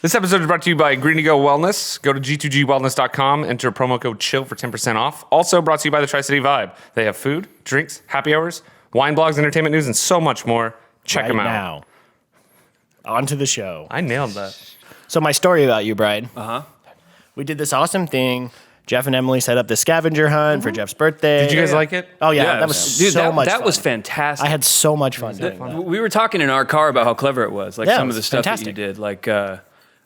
This episode is brought to you by Green to Go Wellness. Go to g2gwellness.com, enter promo code CHILL for 10% off. Also brought to you by the Tri-City Vibe. They have food, drinks, happy hours, wine blogs, entertainment news, and so much more. Check them out. Now, on to the show. I nailed that. So my story about you, Bride. We did this awesome thing. Jeff and Emily set up the scavenger hunt for Jeff's birthday. Did you guys like it? Oh, yeah. That was so much fun. That was fantastic. I had so much fun doing that. We were talking in our car about how clever it was. Like Yeah, some it of the was stuff fantastic. that you did. Like,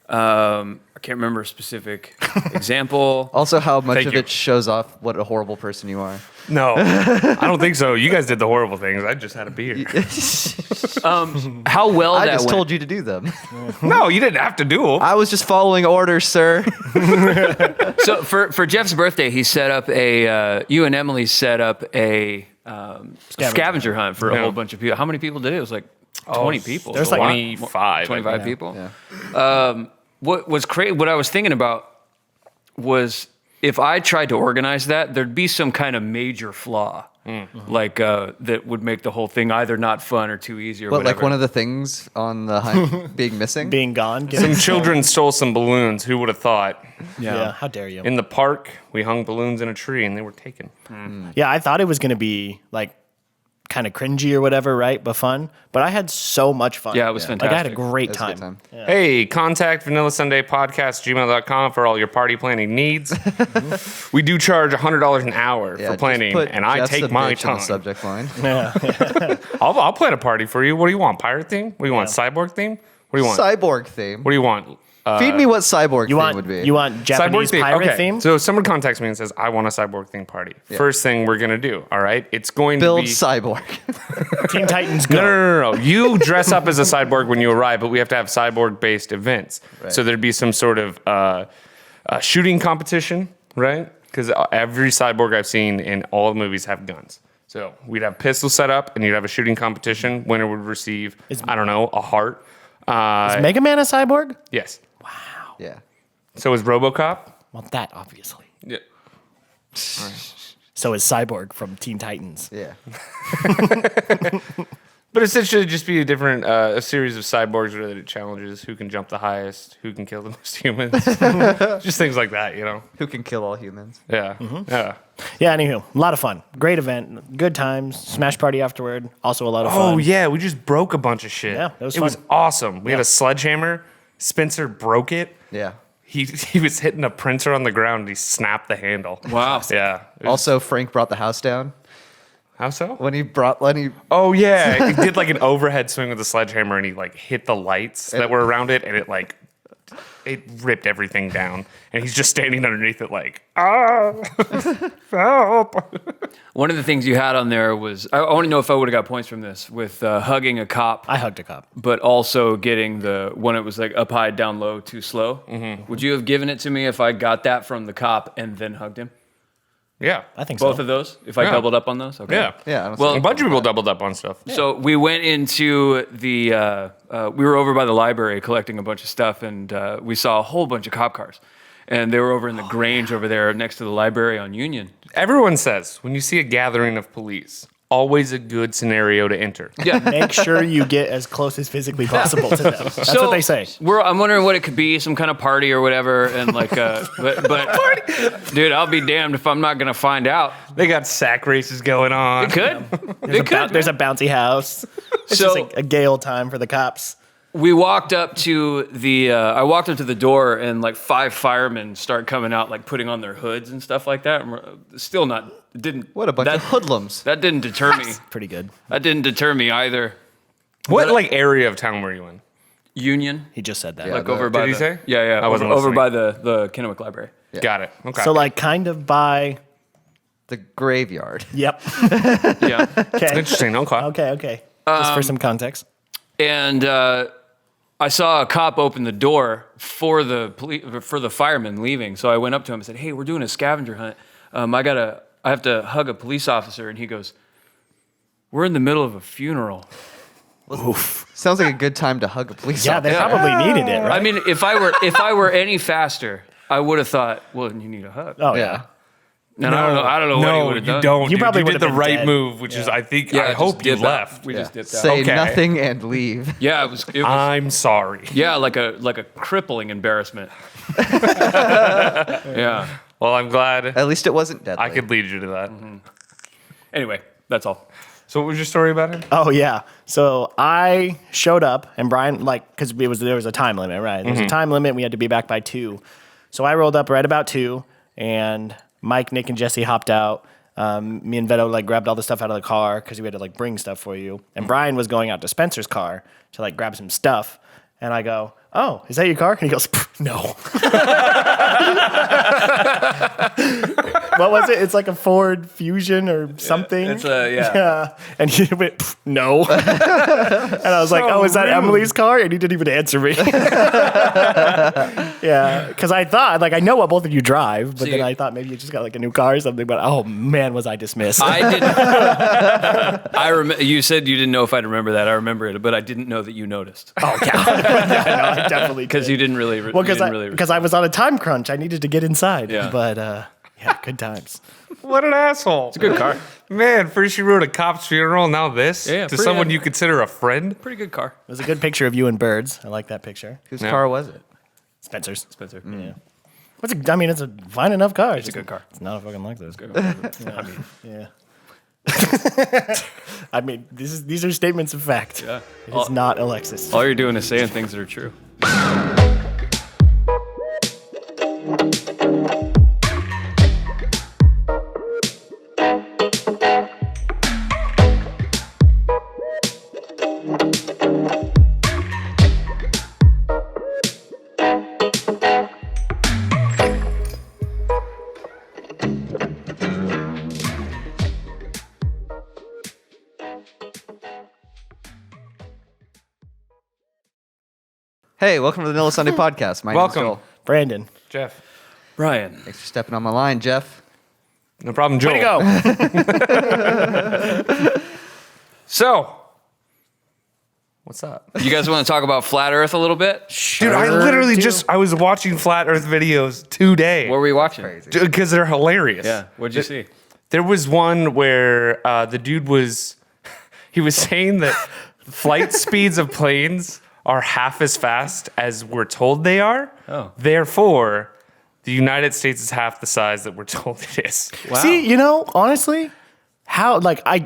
I can't remember a specific example. Also, how much Thank of you. it shows off what a horrible person you are. No, I don't think so. You guys did the horrible things. I just had a beer. How well I that just went. told you to do them. No, you didn't have to do them. I was just following orders, sir. So for Jeff's birthday, he set up you and Emily set up a scavenger hunt for a Yeah. whole bunch of people. How many people did it? It was like 20 people. there's So like 25. 25 people. Yeah. What was crazy? What I was thinking about was if I tried to organize that, there'd be some kind of major flaw, like that would make the whole thing either not fun or too easy or But whatever. like one of the things on the hunt being missing? Being gone. Some children stole some balloons. Who would have thought? Yeah, how dare you? In the park, we hung balloons in a tree and they were taken. Yeah, I thought it was going to be like kind of cringy or whatever, right? But fun. But I had so much fun. Yeah, it was Like fantastic. I had a great It was a good time. time. Hey, contact Vanilla Sunday Podcast, gmail.com for all your party planning needs. We do charge $100 an hour Yeah, for just planning, put and I Jeff's take a my bitch on time. the subject line. I'll plan a party for you. What do you want? Pirate theme? What do you want? Cyborg theme? What do you want? Cyborg theme. What do you want? Feed me what cyborg You theme want would be. you want Japanese theme. pirate Okay. theme? So if someone contacts me and says, I want a cyborg theme party. First thing we're going to do, all right? It's going Build to be... cyborg. Teen Titans Go. No. You dress up as a cyborg when you arrive, but we have to have cyborg-based events. Right. So there'd be some sort of shooting competition, right? Because every cyborg I've seen in all the movies have guns. So we'd have pistols set up, and you'd have a shooting competition. Winner would receive, I don't know, a heart. Is Mega Man a cyborg? Yes. Yeah. So is RoboCop. Well, that obviously. Yeah. So is Cyborg from Teen Titans. Yeah. But essentially, it'd just be a series of cyborgs-related challenges. Who can jump the highest? Who can kill the most humans? Just things like that, you know? Who can kill all humans? Yeah. Yeah. Yeah, anywho, a lot of fun. Great event. Good times. Smash party afterward. Also a lot of fun. Oh, yeah. We just broke a bunch of shit. Yeah, it was It was fun. awesome. We had a sledgehammer. Spencer broke it. Yeah. He was hitting a printer on the ground and he snapped the handle. Wow. Yeah. It was- Also, Frank brought the house down. how so? When he Oh, yeah. He did like an overhead swing with the sledgehammer and he like hit the lights that were around it and it ripped everything down. And he's just standing underneath it like, help. One of the things you had on there was I want to know if I would have got points from this with hugging a cop, I hugged a cop. but also getting the one it was like up high, down low, too slow. Would you have given it to me if I got that from the cop and then hugged him? Yeah. I think Both so. of those? If I Yeah. doubled up on those? Okay. Yeah. Yeah. I don't Well, see- A bunch of people doubled up on stuff. So we went into the, we were over by the library collecting a bunch of stuff, and we saw a whole bunch of cop cars. And they were over in the Grange over there next to the library on Union. Everyone says when you see a gathering of police, always a good scenario to enter. Yeah. Make sure you get as close as physically possible to them. That's what they say. I'm wondering what it could be, some kind of party or whatever, and like, but dude, I'll be damned if I'm not gonna find out. They got sack races going on. It could. It could. There's a bouncy house. It's So- just a gay old time for the cops. We walked up to the. I walked up to the door, and like 5 firemen start coming out, like putting on their hoods and stuff like that. And still not. Didn't. What a bunch that, of hoodlums. That didn't deter me. Pretty good. That didn't deter me either. What like area of town were you in? Union. He just said that. Yeah. Like the- over by Did he the. say? Yeah. I wasn't over listening. by the Kennewick Library. Yeah. Got it. Okay. So like kind of by. The graveyard. Yep. Yeah. Okay. Interesting. Okay. Okay. Just for some context. And I saw a cop open the door for the firemen leaving. So I went up to him and said, "Hey, we're doing a scavenger hunt. I have to hug a police officer." And he goes, "We're in the middle of a funeral." Sounds like a good time to hug a police Yeah, they officer. probably needed it, right? I mean, if I were any faster, I would have thought, "Well, you need a hug." Oh Yeah. yeah. And I don't know what he would have you done. don't. You dude. probably You did would've the been right dead. move, which is, I think, I just hope you dip out. left. We just dipped out. Say Okay. nothing and leave. Yeah, it was I'm sorry. yeah, like a crippling embarrassment. Yeah. Well, I'm glad At least it wasn't deadly. I could lead you to that. Anyway, that's all. So, what was your story about him? Oh yeah. So I showed up, and Brian, like, because there was a time limit, right? There was a time limit. We had to be back by 2. So I rolled up right about 2, and Mike, Nick, and Jesse hopped out. Me and Veto like grabbed all the stuff out of the car because we had to like bring stuff for you. And Brian was going out to Spencer's car to like grab some stuff. And I go, "Oh, is that your car?" And he goes, "No." What was it? It's like a Ford Fusion or something. It's a Yeah. And he went, "No." And I was like, "Oh, is that rude. Emily's car?" And he didn't even answer me. Yeah. Because I thought, like, I know what both of you drive, but See- then I thought maybe you just got like a new car or something. But oh man, was I dismissed. I didn't. You said you didn't know if I'd remember that. I remember it, but I didn't know that you noticed Oh, yeah. No, I definitely because did. you didn't really. Well, because I was on a time crunch. I needed to get inside. Yeah. But yeah, good times. What an asshole. It's a good car. Man, first you wrote a cop's funeral, now this? Yeah, to pretty someone good. you consider a friend? Pretty good car. It was a good picture of you and birds. I like that picture. Whose Yeah. car was it? Spencer's. Spencer. Yeah. I mean, it's a fine enough car. It's a good car. It's not a fucking like this. I mean, Yeah. I mean, these are statements of fact. yeah. It is not Alexis. All you're doing is saying things that are true. Hey, welcome to the Vanilla Sunday podcast. My Welcome. name's Joel. Brandon. Jeff. Brian. Thanks for stepping on my line, Jeff. No problem, Joel. Way to go. So, what's up? You guys want to talk about flat Earth a little bit? Dude, I literally I was watching Flat Earth videos today. What were you watching? Crazy. Because they're hilarious. Yeah. What'd you see? There was one where the dude was saying that flight speeds of planes are half as fast as we're told they are. Oh. Therefore, the United States is half the size that we're told it is. Wow. See, honestly, how, like, I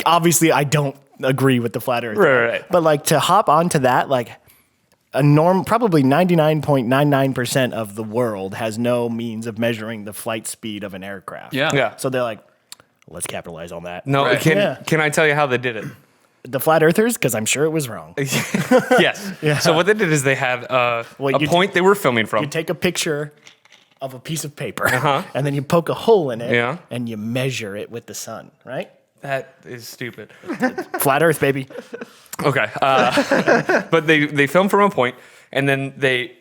don't agree with the flat earth. Right. But, like, to hop onto that, like, probably 99.99% of the world has no means of measuring the flight speed of an aircraft. Yeah. Yeah. So they're like, let's capitalize on that. No, Right. can I tell you how they did it? The flat earthers, because I'm sure it was wrong. Yes. Yeah. So what they did is they had a you point they were filming from. You take a picture of a piece of paper, and then you poke a hole in it, Yeah. and you measure it with the sun, right? That is stupid. Flat Earth, baby. Okay. But they filmed from a point, and then they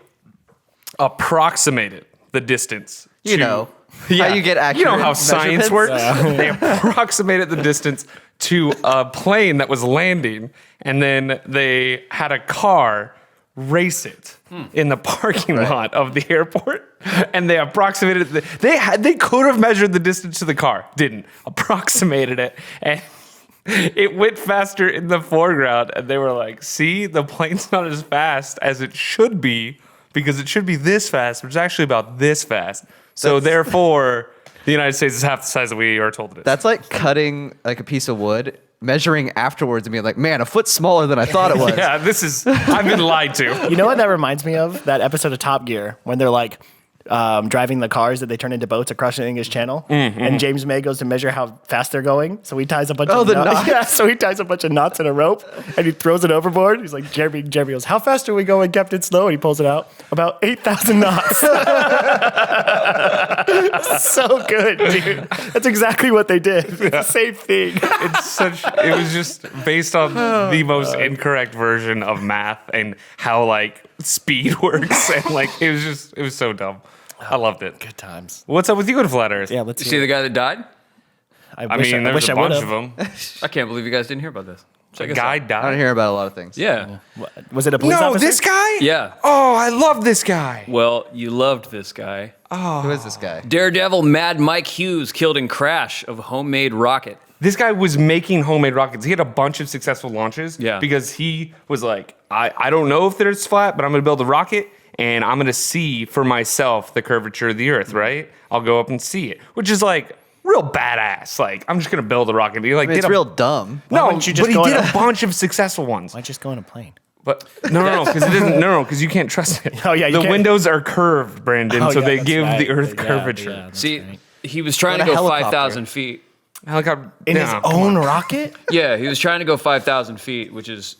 approximated the distance. You to- know how you get accurate You know how science measurements? works. They approximated the distance to a plane that was landing, and then they had a car race it in the parking lot of the airport, and they approximated. They could have measured the distance to the car, didn't approximated it, and it went faster in the foreground. And they were like, "See, the plane's not as fast as it should be because it should be this fast, but it's actually about this fast. So therefore." The United States is half the size that we are told it is. That's like cutting like a piece of wood, measuring afterwards, and being like, "Man, a foot smaller than I thought it was." yeah, I've been lied to. You know what that reminds me of? That episode of Top Gear when they're like driving the cars that they turn into boats across the English Channel, and James May goes to measure how fast they're going. So he ties a bunch of the knots. knots. Yeah, so he ties a bunch of knots in a rope and he throws it overboard. He's like, Jeremy goes, "How fast are we going, Captain Snow?" And he pulls it out. About 8,000 knots. So good, dude. That's exactly what they did. It's the same thing. It was just based on the most incorrect version of math and how like speed works. And like, it was so dumb. I loved it. Good times. What's up with you and Flat Earth? Yeah, let's You see the guy that died? I mean, there's wish a I bunch would've. of them. I can't believe you guys didn't hear about this. A guy I don't died. hear about a lot of things. Yeah. Was it a police No, officer? this guy? Yeah. Oh, I love this guy. Well, you loved this guy. Who is this guy? Daredevil Mad Mike Hughes killed in crash of homemade rocket. This guy was making homemade rockets. He had a bunch of successful launches. Yeah. Because he was like, I don't know if it's flat, but I'm going to build a rocket and I'm going to see for myself the curvature of the Earth, right? I'll go up and see it, which is like real badass. Like, I'm just going to build a rocket. He like I mean, did it's a, real dumb. No, wouldn't you just but he go did in a bunch of successful ones. Why just go in a plane? But no, because it doesn't. No, because you can't trust it. Oh, yeah, you the can't- windows are curved, Brandon, Oh, so yeah, they that's give right. the Earth Yeah, curvature. yeah, that's See, right. he was trying What to a go helicopter. 5,000 feet. Helicopter In his come own on. rocket? Yeah, he was trying to go 5,000 feet, which is,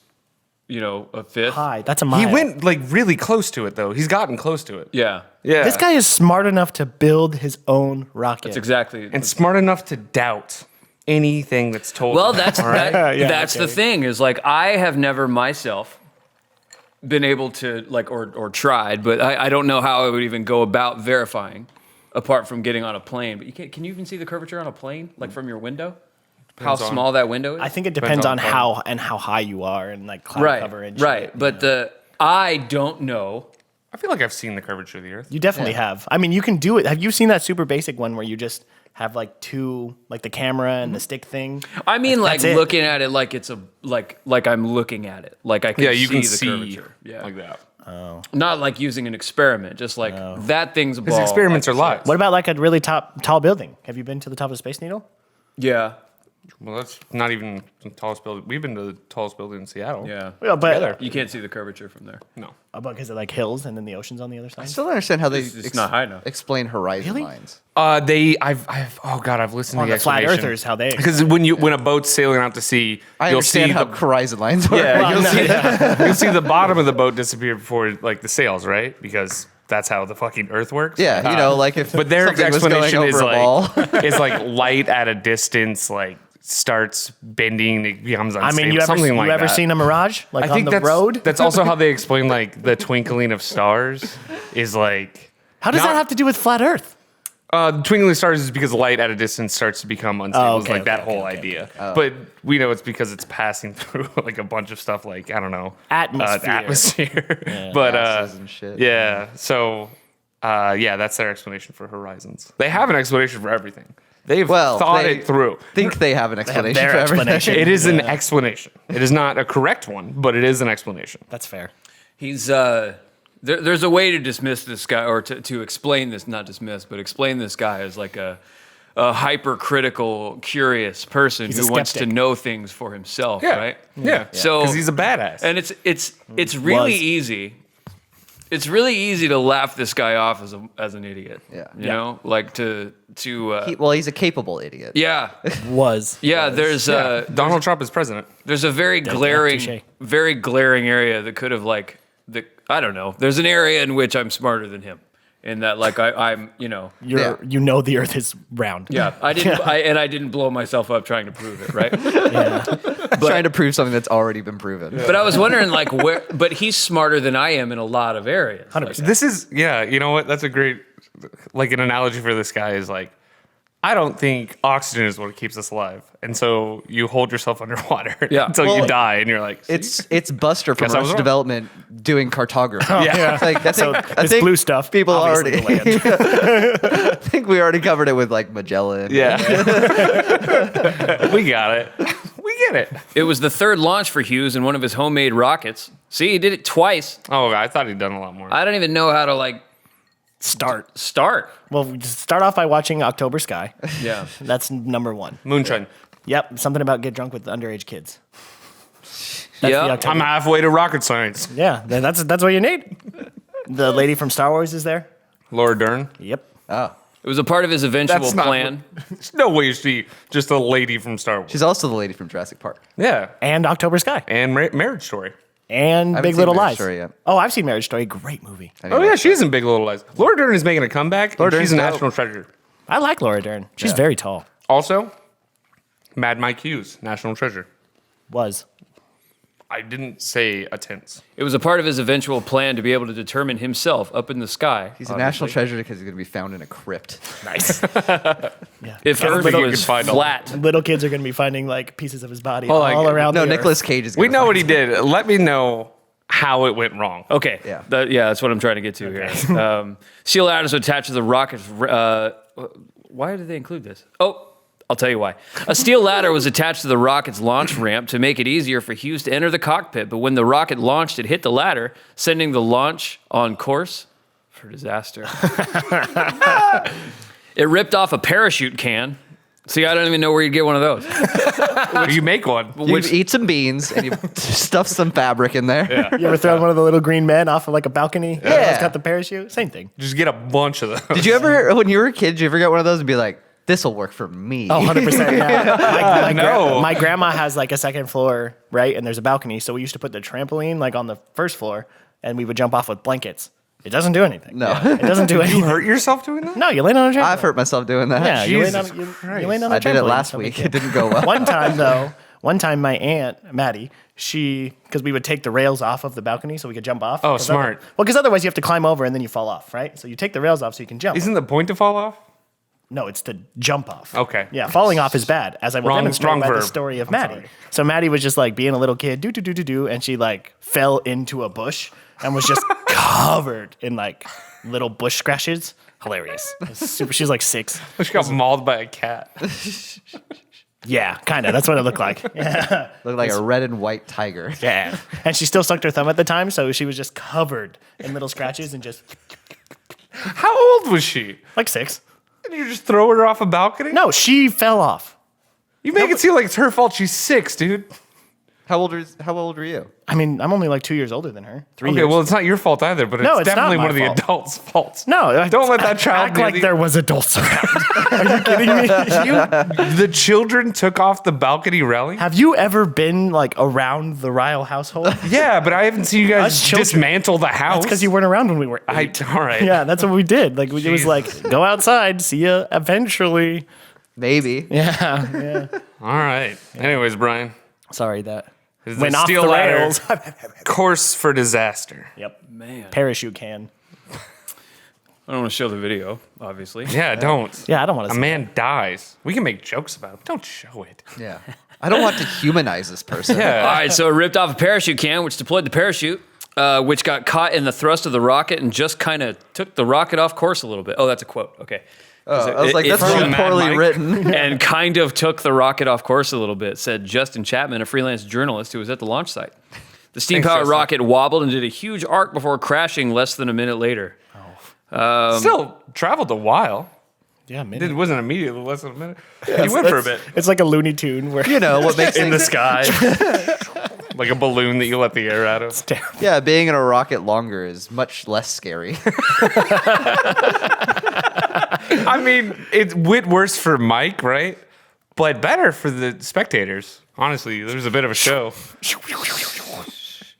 a fifth. Hi, that's a mile. He went like really close to it, though. He's gotten close to it. Yeah. Yeah. This guy is smart enough to build his own rocket. That's exactly. and smart enough to doubt anything that's told. Well, to him, that's all right? Yeah, that's the okay. thing is like I have never myself been able to like or tried, but I don't know how I would even go about verifying apart from getting on a plane. But can you even see the curvature on a plane like from your window? How Depends on- small that window is? I think it depends on on the how high you are and like cloud right, cover and right. shit, But I don't know. I feel like I've seen the curvature of the Earth. you definitely have. I mean, you can do it. Have you seen that super basic one where you just have like two, like the camera and the stick thing? I mean, like That's it. looking at it like it's a like I'm looking at it, like I can Yeah, you see can the see curvature. Yeah, like that. not like using an experiment, just like that thing's a ball. Because experiments are lies. What about like a really tall building? Have you been to the top of Space Needle? Yeah, Well, that's not even the tallest building. We've been to the tallest building in Seattle. yeah. Well, but Together. You can't see the curvature from there. No. because of like hills and then the ocean's on the other side. I still don't understand how they It's not high enough. explain horizon Really? lines. Oh God, I've listened On to the the flat explanation. earthers, how they Because when a boat's sailing out to sea, I you'll see understand how the horizon lines work. yeah, Well, you'll, no, see, you'll see the bottom of the boat disappear before like the sails, right? Because that's how the fucking Earth works. Yeah, like if But their something was going explanation is over a ball. like is like light at a distance, like starts bending, it becomes unstable. I mean, you ever that. seen a mirage like I think on the road? That's also how they explain like the twinkling of stars is like. How does not- that have to do with flat Earth? The twinkling of stars is because light at a distance starts to become unstable. It's okay, like that okay, whole okay, idea. But we know it's because it's passing through like a bunch of stuff, like I don't know, Atmosphere. the atmosphere. But Gases and shit. yeah. So yeah, that's their explanation for horizons. They have an explanation for everything. They've thought they it through. Think they have an explanation their for everything. explanation. It is an explanation. It is not a correct one, but it is an explanation. That's fair. He's there's a way to dismiss this guy or to explain this, not dismiss, but explain this guy as like a hypercritical, curious person He's a who wants to skeptic. know things for himself, Yeah. right? Yeah. So because he's a badass. and it's really Was. easy. It's really easy to laugh this guy off as an idiot. Yeah. You know, like to He's a capable idiot. yeah. Was. Yeah, there's Donald Trump is president. there's a very touche. glaring area that could have I don't know. There's an area in which I'm smarter than him. In that like I'm You Yeah. know the Earth is round. yeah, I didn't blow myself up trying to prove it, right? Trying to prove something that's already been proven. But I was wondering like but he's smarter than I am in a lot of areas. 100%. Like, This is you know what? That's a great like an analogy for this guy is like I don't think oxygen is what keeps us alive. And so you hold yourself underwater Yeah. until Well, you die and you're like It's Buster from Guess I was Arrested wrong. Development doing cartography. Yeah. Like, I So think, this blue stuff. people obviously already. the land. I think we already covered it with like Magellan. Yeah. We got it. We get it. it was the third launch for Hughes in one of his homemade rockets. See, he did it twice. Oh, I thought he'd done a lot more. I don't even know how to like start. Well, we just start off by watching October Sky. Yeah. That's number one. Moonshine. Yep, something about get drunk with underage kids. Yeah. the October- I'm halfway to rocket science. Yeah, then that's what you need. The lady from Star Wars is there. Laura Dern. Yep. Oh. It was a part of his eventual That's not- plan. There's no way you see just a lady from Star Wars. She's also the lady from Jurassic Park. Yeah. And October Sky. And Marriage Story. And haven't Big seen Little Marriage Lies. Story yet. Oh, I've seen Marriage Story. Great movie. Oh yeah, she's in Big Little Lies. Laura Dern is making a comeback. Laura And she's a Dern's dope. national treasure. I like Laura Dern. She's very tall. Also, Mad Mike Hughes, national treasure. Was. I didn't say a tense. It was a part of his eventual plan to be able to determine himself up in the sky. He's a national treasure because he's going to be found in a crypt. Nice. If Earth you was could find all- flat. Little kids are going to be finding like pieces of his body Well, like, all around. No, the Nicolas Earth. Cage is. We gonna know what find he did. Let me know how it went wrong. Okay. Yeah. That's what I'm trying to get to here. Steel ladders attached to the rocket's. Why did they include this? Oh, I'll tell you why. A steel ladder was attached to the rocket's launch ramp to make it easier for Hughes to enter the cockpit. But when the rocket launched, it hit the ladder, sending the launch on course for disaster. It ripped off a parachute can. See, I don't even know where you'd get one of those. You make one. You eat some beans and you stuff some fabric in there. Yeah. You ever throw one of the little green men off of like a balcony? Yeah. It's got the parachute. Same thing. Just get a bunch of those. Did you ever, when you were a kid, did you ever get one of those and be like, this will work for me? Oh, 100%. Yeah. No. My grandma has like a second floor, right? And there's a balcony. So we used to put the trampoline like on the first floor and we would jump off with blankets. It doesn't do anything. No. It doesn't do You anything. hurt yourself doing that? No, you land on a trampoline. I've hurt myself doing that. Yeah, you land on, Jesus you Christ. land on a I did it trampoline, last so we week. can't- It didn't go well. One time my aunt, Maddie, because we would take the rails off of the balcony so we could jump off. Oh, 'Cause smart. Because otherwise you have to climb over and then you fall off, right? So you take the rails off so you can jump. Isn't the point to fall off? No, it's to jump off. Okay. Yeah, falling off is bad, as I will Wrong- demonstrate wrong by the verb. story of I'm Maddie. sorry. So Maddie was just like being a little kid, do, and she like fell into a bush and was just covered in like little bush scratches. Hilarious. It was super. She was like 6. She got mauled by a cat. Yeah, kind of. That's what it looked like. Yeah. Looked like a red and white tiger. Yeah. And she still sucked her thumb at the time, so she was just covered in little scratches and just How old was she? like 6. Did you just throw her off a balcony? No, she fell off. You make it seem like it's her fault. She's 6, dude. How old were you? I mean, I'm only like 2 years older than her. 3 Okay, years. well, it's not your fault either, but No, it's it's not definitely my one of the fault. adults' faults. No, Don't let that child act be like the- there was adults around. Are you kidding me? The children took off the balcony railing? Have you ever been like around the Ryle household? Yeah, but I haven't seen you guys Us children. dismantle the house. That's because you weren't around when we were 8. All right. Yeah, that's what we did. Like it was Jesus. like go outside, see ya eventually. Maybe. Yeah. All right. Anyways, Brian. Sorry that Is went the off steel the ladder rails. course for disaster? Yep. Man. Parachute can. I don't want to show the video, obviously. Yeah, don't. Yeah, I don't want A to. man dies. We can make jokes about it, but don't show it. Yeah. I don't want to humanize this person. All Yeah. right, so it ripped off a parachute can, which deployed the parachute, which got caught in the thrust of the rocket and just kind of took the rocket off course a little bit. Oh, that's a quote. Okay. I was like, It- that's it- really Mad poorly Mike. written. and kind of took the rocket off course a little bit, said Justin Chapman, a freelance journalist who was at the launch site. The steam-powered Justin. rocket wobbled and did a huge arc before crashing less than a minute later. Still traveled a while. Yeah, It wasn't immediately less than a minute. He went for a bit. It's like a Looney Tune where You know what makes In the things, sky. Like a balloon that you let the air out of. yeah, being in a rocket longer is much less scary. I mean, it went worse for Mike, right? But better for the spectators. Honestly, there's a bit of a show.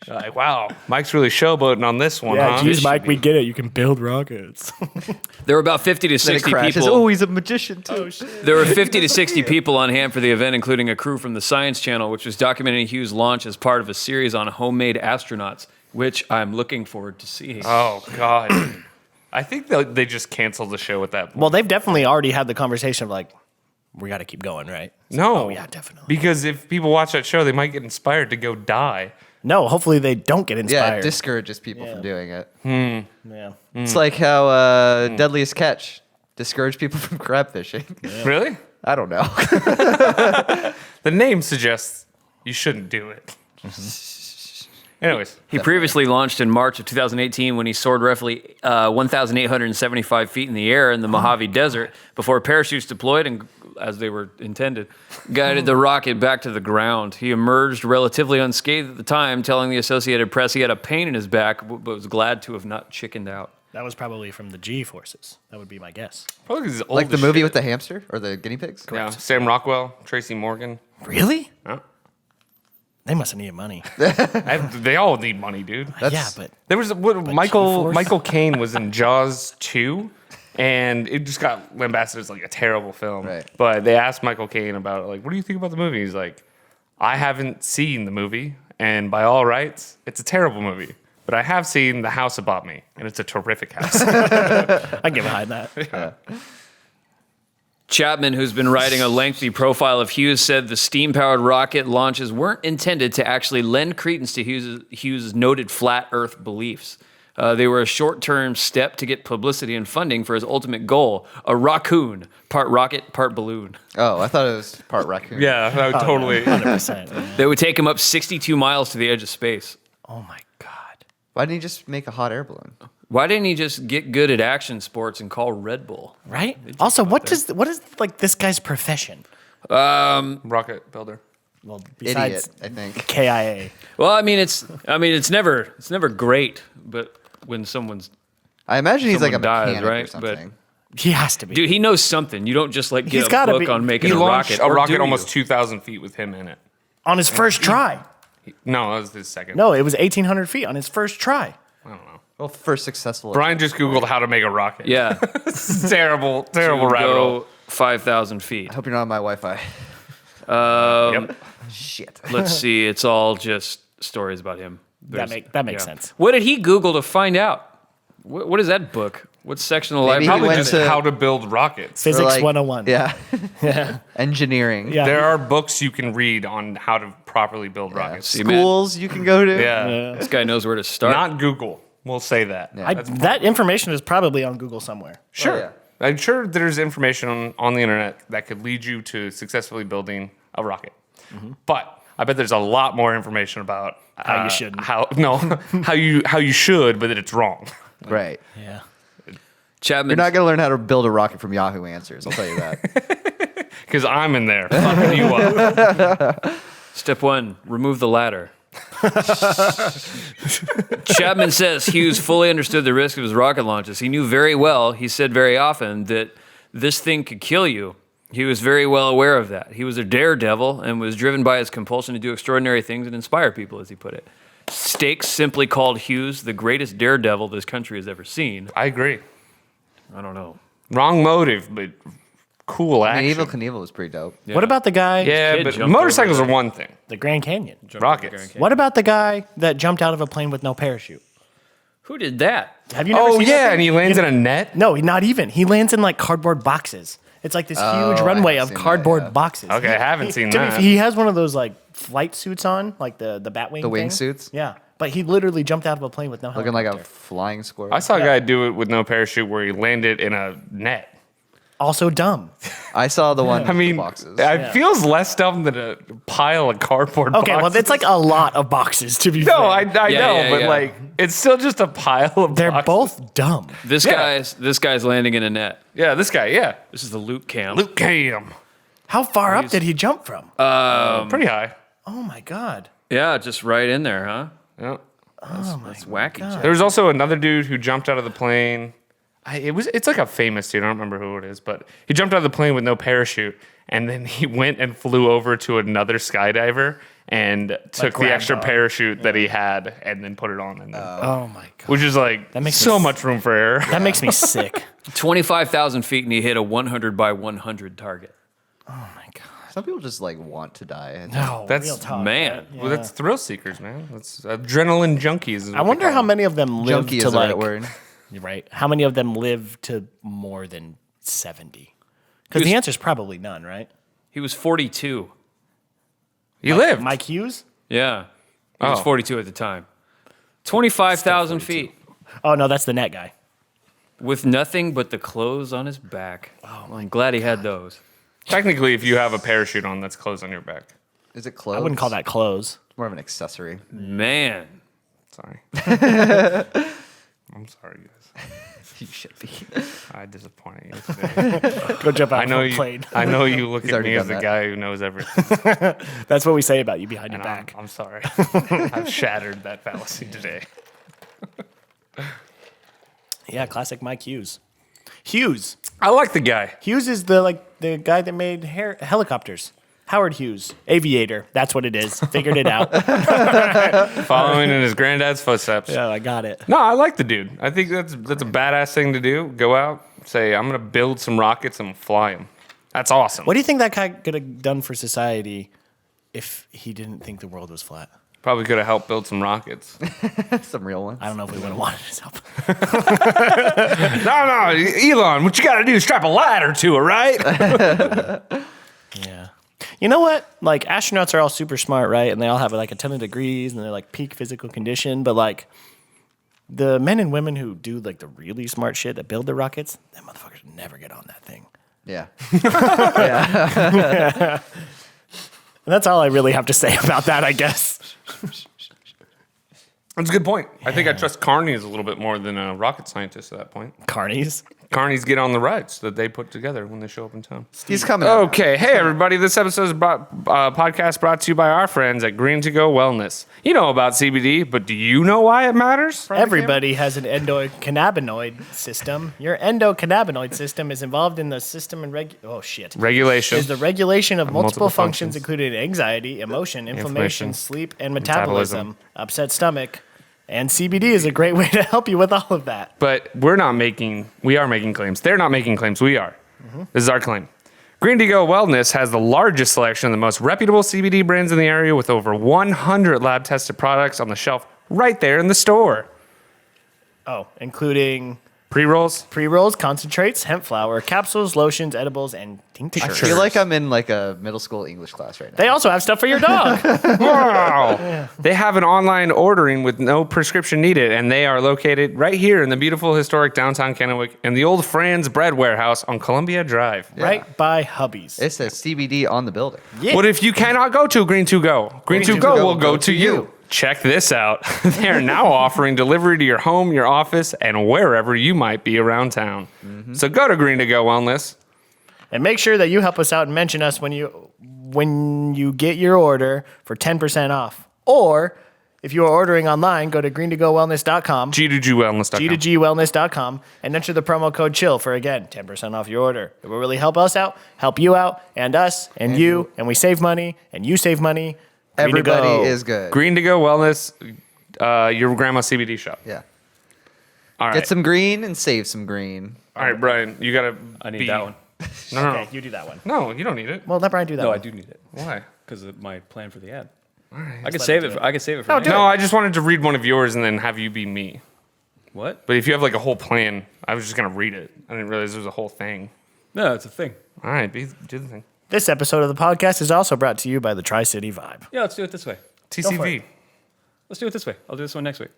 Like, wow, Mike's really showboating on this one, Yeah, huh? geez, Mike, we get it. You can build rockets. There were about 50 to Then it 60 crashes. people. Oh, he's a magician too. There were 50 to 60 people on hand for the event, including a crew from the Science Channel, which was documenting Hughes' launch as part of a series on homemade astronauts, which I'm looking forward to seeing. Oh, God. I think they just canceled the show at that point. Well, they've definitely already had the conversation of like, we got to keep going, right? No. Oh, yeah, definitely. Because if people watch that show, they might get inspired to go die. No, hopefully they don't get Yeah, inspired. it discourages people from doing it. Yeah. It's like how Deadliest Catch discouraged people from crab fishing. Really? I don't know. The name suggests you shouldn't do it. Anyways, He previously launched in March of 2018 when he soared roughly 1,875 feet in the air in the Mojave Desert before parachutes deployed and, as they were intended, guided the rocket back to the ground. He emerged relatively unscathed at the time, telling the Associated Press he had a pain in his back, but was glad to have not chickened out. That was probably from the G forces. That would be my guess. probably 'cause he's old Like the as movie shit. with the hamster or the guinea pigs? Yeah, Sam Rockwell, Tracy Morgan. Really? Yeah. They must have needed money. They all need money, dude. Yeah, but There was G-Force? Michael Caine was in Jaws 2, and it just got lambasted as like a terrible film. Right. But they asked Michael Caine about like, what do you think about the movie? He's like, I haven't seen the movie, and by all rights, it's a terrible movie. But I have seen The House Above Me, and it's a terrific house. I get behind that. Chapman, who's been writing a lengthy profile of Hughes, said the steam-powered rocket launches weren't intended to actually lend credence to Hughes' noted flat Earth beliefs. They were a short-term step to get publicity and funding for his ultimate goal, a raccoon, part rocket, part balloon. Oh, I thought it was part raccoon. Yeah, that would totally. 100%. Yeah. They would take him up 62 miles to the edge of space. Oh my God. Why didn't he just make a hot air balloon? Why didn't he just get good at action sports and call Red Bull? Right? Also, what is like this guy's profession? Rocket builder. Well, besides Idiot, I think. KIA. Well, it's never great, but when someone's I imagine he's like a Someone dies, mechanic or right? something. He has to be. dude, he knows something. You don't just like He's get a gotta book be- on making He a launched rocket. a or rocket do almost you? 2,000 feet with him in it. On his first try. No, that was his second. No, it was 1,800 feet on his first try. I don't know. Well, first successful. Brian just Googled how to make a rocket. Yeah, Terrible to rabbit hole. go 5,000 feet. I hope you're not on my Wi-Fi. Yep. Shit. Let's see. It's all just stories about him. That makes sense. What did he Google to find out? What is that book? What section of the Maybe he library? Probably went just to- how to build rockets. Physics Or, like, 101. Yeah. Engineering. Yeah. There are books you can read on how to properly build rockets. See, man, Schools you can go to. Yeah. this guy knows where to start. Not Google. We'll say that. That information is probably on Google somewhere. Sure. yeah. I'm sure there's information on the internet that could lead you to successfully building a rocket. But I bet there's a lot more information about How you shouldn't. how you should, but that it's wrong. Right. Yeah. Chapman. You're not going to learn how to build a rocket from Yahoo Answers. I'll tell you that. Because I'm in there fucking you up. Step 1, remove the ladder. Chapman says Hughes fully understood the risk of his rocket launches. He knew very well, he said very often, that this thing could kill you. He was very well aware of that. He was a daredevil and was driven by his compulsion to do extraordinary things and inspire people, as he put it. Stakes simply called Hughes the greatest daredevil this country has ever seen. I agree. I don't know. Wrong motive, but cool I action. mean, Evil Knievel was pretty dope. What about the guy, Yeah, Kid but jumped motorcycles over are one thing. the Grand Canyon? Rockets. What about the guy that jumped out of a plane with no parachute? Who did that? Have you never Oh seen that yeah, thing? and he lands in a net. No, not even. He lands in like cardboard boxes. It's like this huge I runway have of seen that, cardboard yeah. boxes. Okay, I haven't seen To be- that. He has one of those like flight suits on, like the Batwing. The thing. wingsuits? Yeah, but he literally jumped out of a plane with no Looking helicopter. like a flying squirrel. I saw a guy do it with no parachute where he landed in a net. Also dumb. I saw the one I with mean, the boxes. it feels less dumb than a pile of cardboard Okay, boxes. well, it's like a lot of boxes to be fair. No, I know, yeah, but yeah. like, it's still just a pile of They're boxes. both dumb. This guy's landing in a net. Yeah, this guy, yeah. This is the Luke cam. Luke Cam. How far up did he jump from? Pretty high. Oh my god. Yeah, just right in there, huh? Yeah. That's wacky. Jack. There was also another dude who jumped out of the plane. It's like a famous dude. I don't remember who it is, but he jumped out of the plane with no parachute, and then he went and flew over to another skydiver and took the grabbed extra on. parachute that he had and then put it on, and then, Oh my god. which is like makes so me much room for error. That makes me sick. 25,000 feet and he hit a 100 by 100 target. Oh my god. Some people just like want to die. No, That's- real talk. Man. Yeah. Well, that's thrill seekers, man. That's adrenaline junkies. Is I wonder how many of them live Junkie to is the like. right word. You're right. How many of them live to more than 70? Because the Who's- answer is probably none, right? He was 42. you lived. Mike Hughes? Yeah. He was Oh. 42 at the time. 25,000 feet Oh no, that's the net guy. with nothing but the clothes on his back. Oh, I'm glad he had those. Technically, if you have a parachute on, that's clothes on your back. Is it clothes? I wouldn't call that clothes. It's more of an accessory. Man. Sorry. I'm sorry, guys. You should be. I disappointed you today. Go jump out I know of a you. plane. I know you look He's at already me as done the that. guy who knows everything. That's what we say about you behind your And back. I'm sorry. I've shattered that fallacy today. Yeah, classic Mike Hughes. Hughes. I like the guy. Hughes is the guy that made helicopters. Howard Hughes, aviator. That's what it is. Figured it out. Following in his granddad's footsteps. Yeah, I got it. No, I like the dude. I think that's a badass thing to do. Go out, say, I'm gonna build some rockets and fly them. That's awesome. What do you think that guy could have done for society if he didn't think the world was flat? Probably could have helped build some rockets. Some real ones. I don't know if we would have wanted his help. No, Elon, what you got to do is strap a ladder to it, right? Yeah. You know what? Like astronauts are all super smart, right? And they all have like a ton of degrees and they're like peak physical condition. But like the men and women who do like the really smart shit that build the rockets, them motherfuckers never get on that thing. Yeah. And that's all I really have to say about that, I guess. That's a good point. I think I trust carnies a little bit more than a rocket scientist at that point. Carnies. Carnies get on the rides that they put together when they show up in town. He's coming out. Okay, hey everybody, this episode is podcast brought to you by our friends at Green to Go Wellness. You know about CBD, but do you know why it matters? Everybody has an endocannabinoid system. Your endocannabinoid system is involved in the system and Regulation. is the regulation of multiple multiple functions, functions. including anxiety, emotion, inflammation, Inflammation, sleep, and metabolism. metabolism, upset stomach. And CBD is a great way to help you with all of that. But we are making claims. They're not making claims. We are. This is our claim. Green to Go Wellness has the largest selection of the most reputable CBD brands in the area with over 100 lab tested products on the shelf right there in the store. Oh, including Pre-rolls. pre-rolls, concentrates, hemp flower, capsules, lotions, edibles, and tinctures. I feel like I'm in like a middle school English class right now. They also have stuff for your dog. Wow. They have an online ordering with no prescription needed, and they are located right here in the beautiful historic downtown Kennewick in the old Fran's Bread Warehouse on Columbia Drive. Right by Hubby's. It says CBD on the building. Yeah. What if you cannot go to Green to Go? Green to Go will go to you. Check this out. They are now offering delivery to your home, your office, and wherever you might be around town. So go to Green to Go Wellness. And make sure that you help us out and mention us when you get your order for 10% off. Or if you are ordering online, go to greentogowellness.com, G2Gwellness.com. G2Gwellness.com, and enter the promo code CHILL for, again, 10% off your order. It will really help us out, help you out, and us, and you, and we save money, and you save money. Green to Everybody Go. is good. Green to Go Wellness, your grandma's CBD shop. Yeah. All right. Get some green and save some green. All right, Brian, you got to I need that one. No, Okay, you do that one. no, you don't need it. Well, let Brian do that No, one. I do need it Why? because of my plan for the ad. I let could save him it. do I could save it for No, next do No, time. I just wanted to read one of yours and then have you be me. What? But if you have like a whole plan, I was just going to read it. I didn't realize there was a whole thing. No, it's a thing. All right, do the thing. This episode of the podcast is also brought to you by the Tri-City Vibe. Yeah, let's do it this way. for TCV. it. Let's do it this way. I'll do this one next week.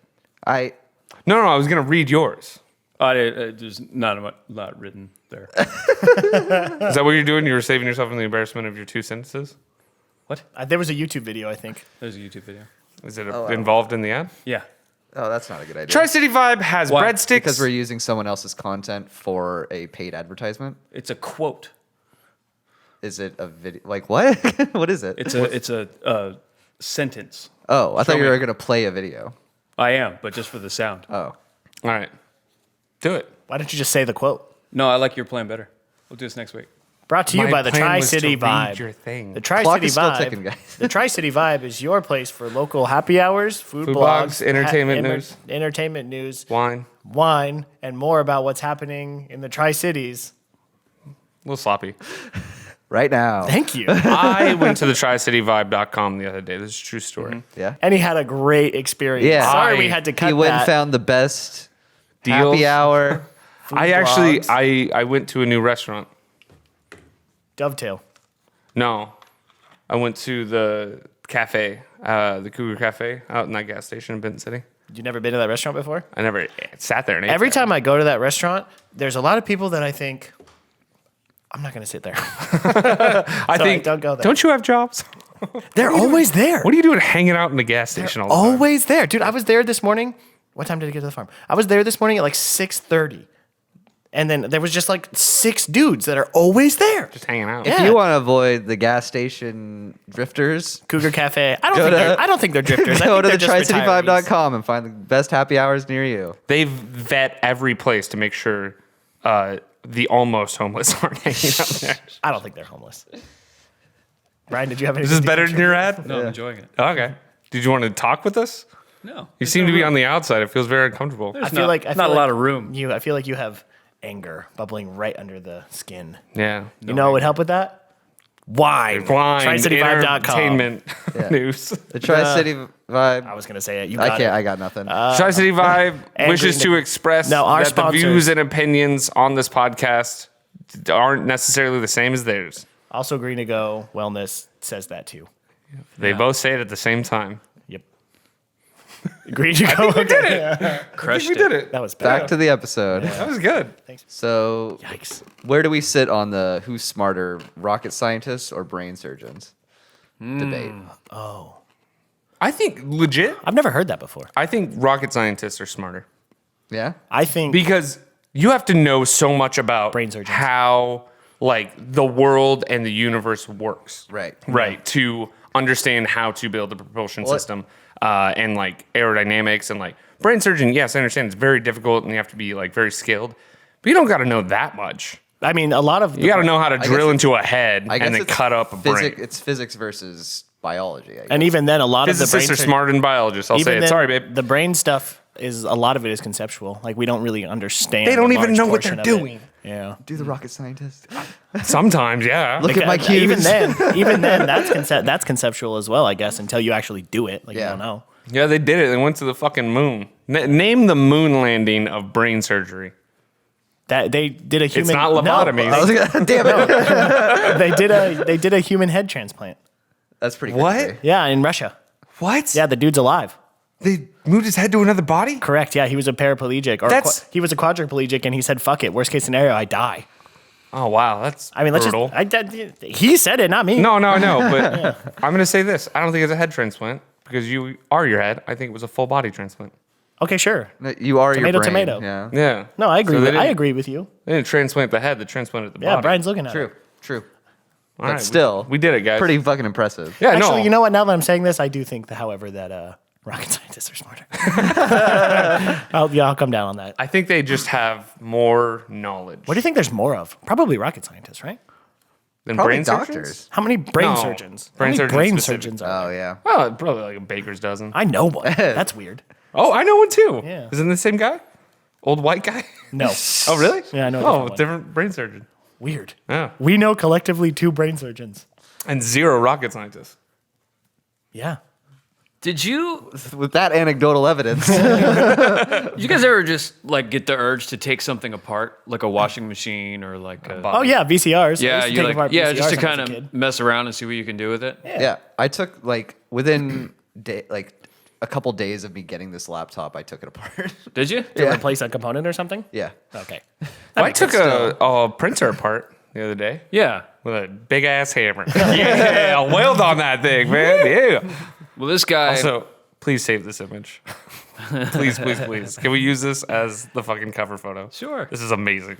No, I was going to read yours. There's not a lot written there. Is that what you're doing? You were saving yourself from the embarrassment of your two sentences? What? There was a YouTube video, I think. There's a YouTube video. Is it involved in the ad? Yeah. Oh, that's not a good idea. Tri-City Vibe has Why? breadsticks. Because we're using someone else's content for a paid advertisement. It's a quote. Is it a video? Like what? What is it? It's a sentence. Oh, I thought you me. were going to play a video. I am, but just for the sound. Oh. All right. Do it. Why don't you just say the quote? No, I like your plan better. We'll do this next week. Brought to you My by the plan was Tri-City to read Vibe. your thing. The Clock Tri-City is still Vibe. ticking, guys. The Tri-City Vibe is your place for local happy hours, food Food blogs, blogs, entertainment news. entertainment news, Wine. wine, and more about what's happening in the Tri-Cities. A little sloppy. Right now. Thank you. I went to the TriCityVibe.com the other day. This is a true story. Yeah. And he had a great experience. Yeah. Sorry we had to cut He went and that. found the best Deals. happy hour. I went to a new restaurant. Dovetail. No. I went to the cafe, the Cougar Cafe out in that gas station in Benton City. You never been to that restaurant before? I never sat there and ate Every there. time I go to that restaurant, there's a lot of people that I think, I'm not going to sit there. I So think, don't go there. don't you have jobs? They're always there. What are you doing hanging out in the gas station all the time? Always there. Dude, I was there this morning. What time did I get to the farm? I was there this morning at like 6:30. And then there was just like 6 dudes that are always there. Just hanging out. Yeah. If you want to avoid the gas station drifters, Cougar Cafe. I Go don't think they're drifters. I go think to the they're just retirees. tricityvibe.com and find the best happy hours near you. They vet every place to make sure the almost homeless aren't hanging out there. I don't think they're homeless. Brian, did you have any? Is this better than your ad? No, I'm enjoying it. Okay. Did you want to talk with us? No. You seem to be on the outside. It feels very uncomfortable. I feel like not a lot of room. I feel like you have anger bubbling right under the skin. Yeah. You know what would help with that? Wine. Blind TriCityVibe.com. entertainment news. The Tri-City Vibe. I was going to say it. You I got can't. it. I got nothing. Tri-City Vibe and wishes Green- to express No, our that sponsors. the views and opinions on this podcast aren't necessarily the same as theirs. Also, Green to Go Wellness says that too. They both say it at the same time. Yep. Green to Go. We did it. Crushed We did it. That was bad. Back to the episode. That was good. So, Yikes. where do we sit on the who's smarter, rocket scientists or brain surgeons debate? I think legit. I've never heard that before. I think rocket scientists are smarter Yeah. I think because you have to know so much about Brain surgeons. how like the world and the universe works. Right. Right. To understand how to build a propulsion system and like aerodynamics and like brain surgeon. Yes, I understand it's very difficult and you have to be like very skilled, but you don't got to know that much. I mean, a lot of You got to know how to drill guess into a head I guess and then it's cut up a brain. It's physics versus biology. I guess. and even then, a lot of the brain Physicists are surgeons. smarter than biologists. I'll say it. then, Sorry, babe. The brain stuff is a lot of it is conceptual. Like we don't really understand. They don't a even large know what portion they're of it. doing. Yeah. Do the rocket scientist. Sometimes, yeah. Look at my cues. Even then, that's conceptual as well, I guess, until you actually do it. Like Yeah. you don't know. Yeah, they did it. They went to the fucking moon. Name the moon landing of brain surgery. That they did a human. It's not lobotomies. I was gonna, damn it. they did a human head transplant. That's pretty What? crazy. Yeah, in Russia. What? Yeah, the dude's alive. They moved his head to another body? Correct. Yeah, he was a paraplegic, or That's- he was a quadriplegic, and he said, "Fuck it. Worst case scenario, I die." Oh, wow. That's I mean, let's brutal. he said it, not me. No, but I'm going to say this. I don't think it's a head transplant because you are your head. I think it was a full body transplant. Okay, sure. No, you are Tomato, your brain. tomato. Yeah. Yeah. No, I agree. So they I didn't- agree with you. They didn't transplant the head. They transplanted the Yeah, body. Brian's looking at True. it. True. All But right, still, we did it, guys. Pretty fucking impressive. Yeah, Actually, no. you know what? Now that I'm saying this, I do think, however, that rocket scientists are smarter. I'll come down on that. I think they just have more knowledge What do you think there's more of? Probably rocket scientists, right? than Probably brain doctors. surgeons. How many brain No, surgeons? brain How many surgeons brain specific. surgeons are Oh there? yeah. Oh, probably like a baker's dozen. I know one. That's weird. Oh, I know one too. Yeah. Isn't it the same guy? Old white guy? No. Oh, really? Yeah, I know a Oh, different one. different brain surgeon. Weird. Yeah. We know collectively 2 brain surgeons. And 0 rocket scientists. Yeah. Did you With that anecdotal evidence. did you guys ever just like get the urge to take something apart, like a washing machine or like a Oh yeah, VCRs. I yeah, used to you take like apart yeah, VCRs just to when I kind was a of kid. mess around and see what you can do with it. Yeah, I took like within like a couple days of me getting this laptop, I took it apart. Did you? To replace a component or something. yeah. Okay. I took a printer apart the other day Yeah. with a big ass hammer. Yeah, I wailed on that thing, man. Yeah. Well, this guy. So please save this image. Please, please, please. Can we use this as the fucking cover photo? Sure. This is amazing.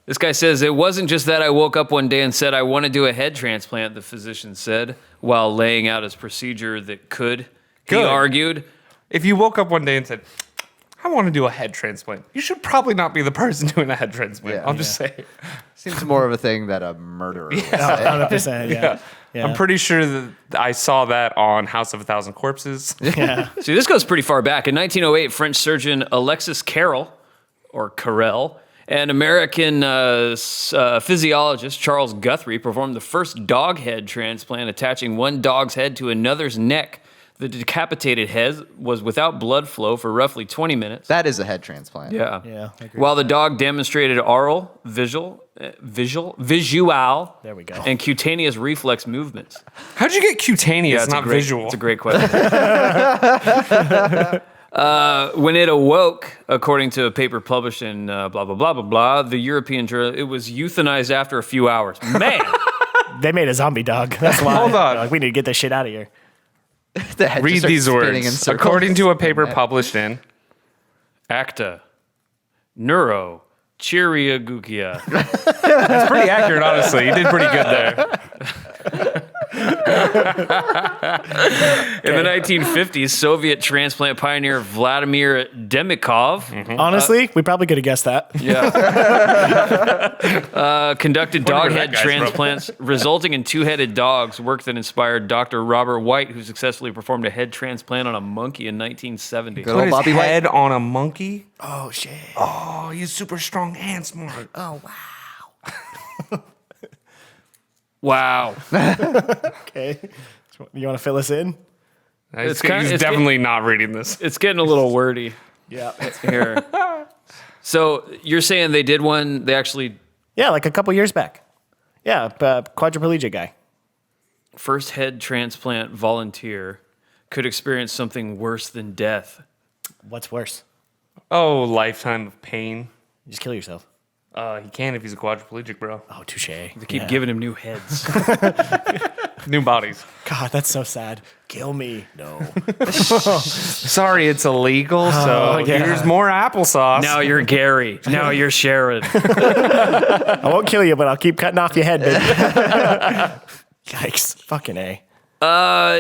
This guy says, it wasn't just that I woke up one day and said, I want to do a head transplant, the physician said, while laying out his procedure that could. He Good. argued. If you woke up one day and said, I want to do a head transplant, you should probably not be the person doing a head transplant. Yeah. I'll just say. Seems more of a thing that a murderer would say. 100%. Yeah. Yeah. I'm pretty sure that I saw that on House of a Thousand Corpses. Yeah. See, this goes pretty far back. In 1908, French surgeon Alexis Carrel, or Carrel, and American physiologist Charles Guthrie performed the first dog head transplant, attaching one dog's head to another's neck. The decapitated head was without blood flow for roughly 20 minutes. That is a head transplant. Yeah. Yeah, I agree. While the dog demonstrated oral, visual, There we go. and cutaneous reflex movements. How'd you get cutaneous, it's a not great- visual? It's a great question. When it awoke, according to a paper published in blah, blah, blah, blah, blah, the European journal, it was euthanized after a few hours. Man! They made a zombie dog. That's why. Hold on. They're like, we need to get this shit out of here. The head just Read starts these spinning in words. circles. According to a paper published in. Acta. Neuro. Chiriagukia. That's pretty accurate, honestly. You did pretty good there. In the 1950s, Soviet transplant pioneer Vladimir Demikov Honestly, we probably could have guessed that. conducted Wonder dog where head that guy's from. transplants, resulting in 2-headed dogs, work that inspired Dr. Robert White, who successfully performed a head transplant on a monkey in 1970. Good Put old his Bobby White. head on a monkey. Oh shit. Oh, he's super strong and smart. Oh wow. Wow. Okay. You want to fill us in? He's it's definitely not reading this. It's getting a little wordy Yeah. here. So you're saying they did one, they actually, Yeah, like a couple years back. Yeah, quadriplegic guy. first head transplant volunteer could experience something worse than death. What's worse? Oh, lifetime of pain. Just kill yourself. He can if he's a quadriplegic, bro. Oh, touche. They Keep giving him new heads. New bodies. God, that's so sad. Kill me. No. Sorry, it's illegal. So yeah. here's more applesauce. Now you're Gary. Now you're Sharon. I won't kill you, but I'll keep cutting off your head, baby. Yikes. Fucking A.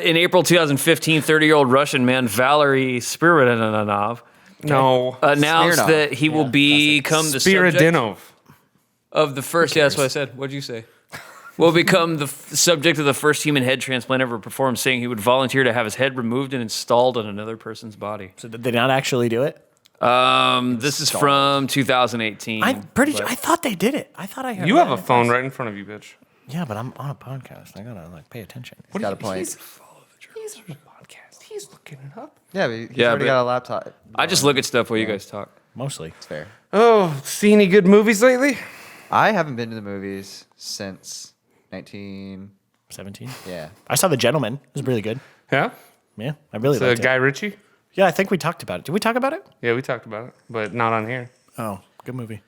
In April 2015, 30-year-old Russian man Valery Spiridonov no. announced Smirnov. that he will become the subject Spiridonov. of the first. Yeah, that's what I said. What'd you say? Will become the subject of the first human head transplant ever performed, saying he would volunteer to have his head removed and installed on another person's body. So did they not actually do it? This is from 2018. I'm pretty sure. I thought they did it. I thought I heard You that. have a phone right in front of you, bitch. Yeah, but I'm on a podcast. I gotta pay attention. He's got a point. He's on a podcast. He's looking it up. Yeah, but he's Yeah, already but- got a laptop. I just look at stuff while you guys talk. Mostly. It's fair. Oh, see any good movies lately? I haven't been to the movies since 19. 17. Yeah. I saw The Gentleman. It was really good. Yeah. Yeah, I really The liked Guy it. Ritchie? Yeah, I think we talked about it. Did we talk about it? Yeah, we talked about it, but not on here. Oh, good movie.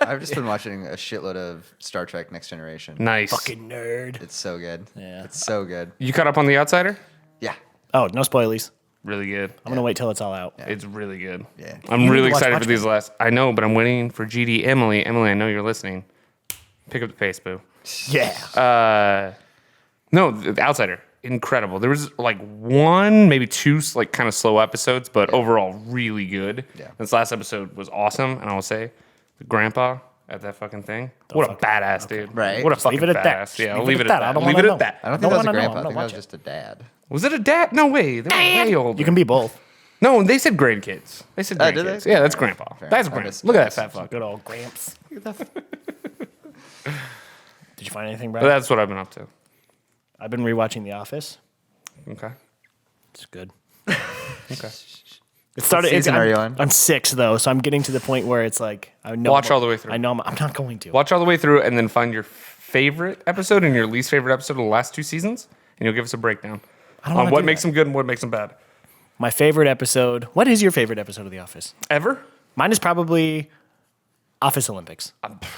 I've just been watching a shitload of Star Trek Next Generation. Nice. Fucking nerd. It's so good. Yeah. It's so good. You caught up on The Outsider? Yeah. Oh, no spoilies. Really good. I'm gonna wait till it's all out. It's really good. Yeah. I'm You need really to watch excited for Watchmen. these last. I know, but I'm waiting for GD Emily. Emily, I know you're listening. Pick up the pace, boo. Yeah. No, The Outsider, incredible. There was like one, maybe two, like kind of slow episodes, but overall really good. Yeah. This last episode was awesome, and I will say, the grandpa at that fucking thing, what a badass dude. Right. What a Just fucking leave it at that. badass. Just Yeah, leave leave it it at at that. I that. don't Leave wanna it know. at that. I don't think Don't that was a wanna know. grandpa. I'm I think gonna that was watch just a dad. Was it a dad? No way. They were way older. You can be both. No, they said grandkids. They said Oh, did grandkids. they? Yeah, that's grandpa. Fair. That's I grandpa. missed- Look I at missed that fat fuck. Good old Gramps. Did you find anything, But Brad? that's what I've been up to. I've been rewatching The Office. Okay. It's good. Okay. It started. season I'm, are you on? I'm 6 though, so I'm getting to the point where it's like I know. Watch all the way through. I know I'm not going to. Watch all the way through and then find your favorite episode and your least favorite episode of the last 2 seasons, and you'll give us a breakdown don't on wanna what do makes that. them good and what makes them bad. My favorite episode. What is your favorite episode of The Office? Ever? Mine is probably Office Olympics.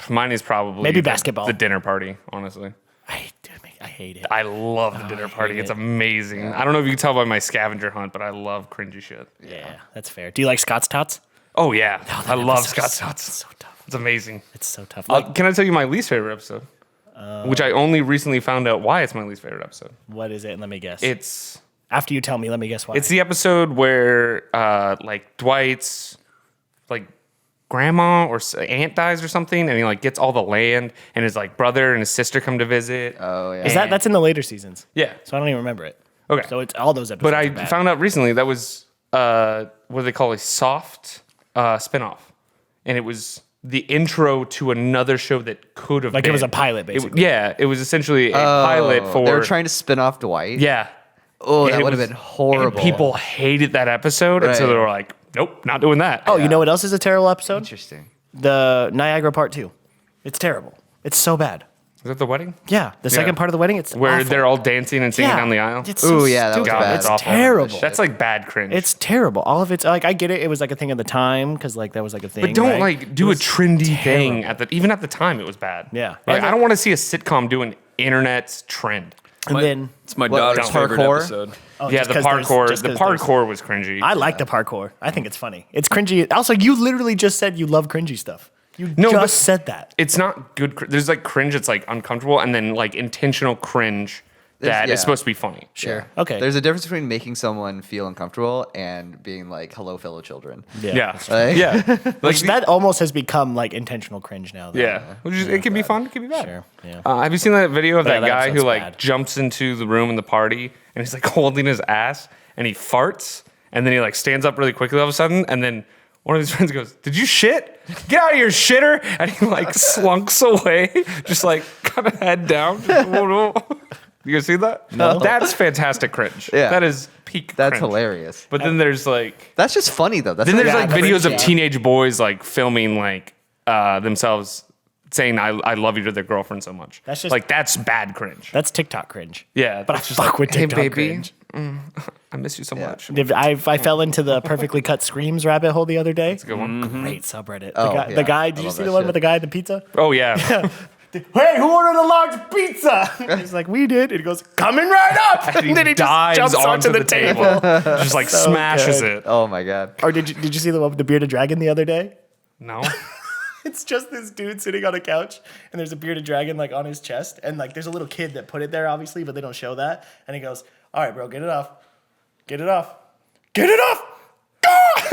Mine is probably Maybe the- basketball. The dinner party, honestly. I hate it. I love the dinner party. hate It's it. amazing. I don't know if you can tell by my scavenger hunt, but I love cringy shit. Yeah, that's fair. Do you like Scott's Tots? Oh, yeah. I love episode Scott is Tots. So tough. It's amazing. It's so tough. Like, Can I tell you my least favorite episode? Which I only recently found out why it's my least favorite episode. what is it? And let me guess. It's After you tell me, let me guess why. It's the episode where like Dwight's like grandma or aunt dies or something, and he like gets all the land, and his like brother and his sister come to visit. Oh, yeah. Is that's in the later seasons? Yeah. So I don't even remember it. Okay. So it's all those episodes. But I are bad. found out recently that was what do they call a soft spinoff, and it was the intro to another show that could have Like it been. was a pilot, basically. Yeah, it was essentially a pilot for. They were trying to spin off Dwight. Yeah. Oh, And that it would have was- been horrible. And people hated that episode, and so Right. they were like, "Nope, not doing that." Oh, you know what else is a terrible episode? Interesting. The Niagara Part 2. It's terrible. It's so bad. is that the wedding Yeah, the second part of the wedding. It's where awful. they're all dancing and singing Yeah, down the aisle? It's so Ooh, yeah, that was stupid. bad. It's Awful. terrible. That's like bad cringe. It's terrible. All of it's like I get it. It was like a thing at the time because like that was like a thing. but don't right? like do It a was trendy thing terrible. at the even at the time it was bad. Yeah. Like, And I don't want to see a sitcom doing internet's trend. And then It's my What, daughter's favorite parkour? episode. oh, Yeah, just the 'cause there's- parkour. just The 'cause there's- parkour was cringy. I like the parkour. I think it's funny. It's cringy. Also, you literally just said you love cringy stuff. You No, but- just said that. it's not good. There's like cringe that's like uncomfortable, and then like intentional cringe that is yeah. supposed to be funny. Sure. Okay. There's a difference between making someone feel uncomfortable and being like, hello, fellow children. Yeah. Right? Yeah. Like, Which that almost has become like intentional cringe now. Though. yeah. Which is, it can be fun. It can be bad. Sure. Yeah. Have you seen that video of Yeah, that that guy who episode's like bad. jumps into the room in the party and he's like holding his ass and he farts and then he like stands up really quickly all of a sudden and then one of his friends goes, "Did you shit? Get out of your shitter!" And he like slunks away, just like kind of head down. You guys see that? No. That's fantastic cringe. Yeah. That is peak. That's cringe. hilarious. But then there's like That's just funny though. That's then there's not- like videos of cringe, yeah. teenage boys like filming like themselves saying I love you to their girlfriend so much. That's just- like that's bad cringe. That's TikTok cringe. Yeah, But I that's just fuck like, with "Hey, TikTok baby, cringe. I miss you so much." I fell into the perfectly cut screams rabbit hole the other day. Good one. Great subreddit. Oh, the yeah. guy, I did you love see that the one shit. with the guy at the pizza? Oh yeah. Hey, who ordered a large pizza? He's like, we did. And he goes, coming right up. And then he just dives jumps onto the table. just like So smashes good. it. Oh my god. Or did you see the one with the bearded dragon the other day? No. It's just this dude sitting on a couch, and there's a bearded dragon like on his chest, and like there's a little kid that put it there, obviously, but they don't show that. And he goes, "All right, bro, get it off, get it off, get it off."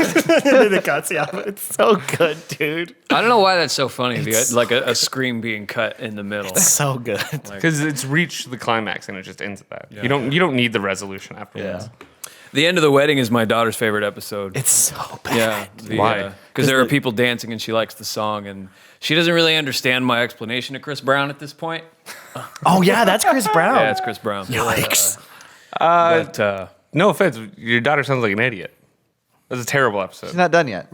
And then it cuts. Yeah, it's so good, dude. I don't know why that's so funny. Like a scream being cut in the middle. So good. Because it's reached the climax and it just ends at that. You don't need the resolution afterwards. Yeah. The end of the wedding is my daughter's favorite episode. It's so bad. Yeah. Why? Because there are people dancing and she likes the song, and she doesn't really understand my explanation to Chris Brown at this point. Oh yeah, that's Chris Brown. Yeah, it's Chris Brown. Yikes. But No offense, your daughter sounds like an idiot. That's a terrible It's episode. not done yet.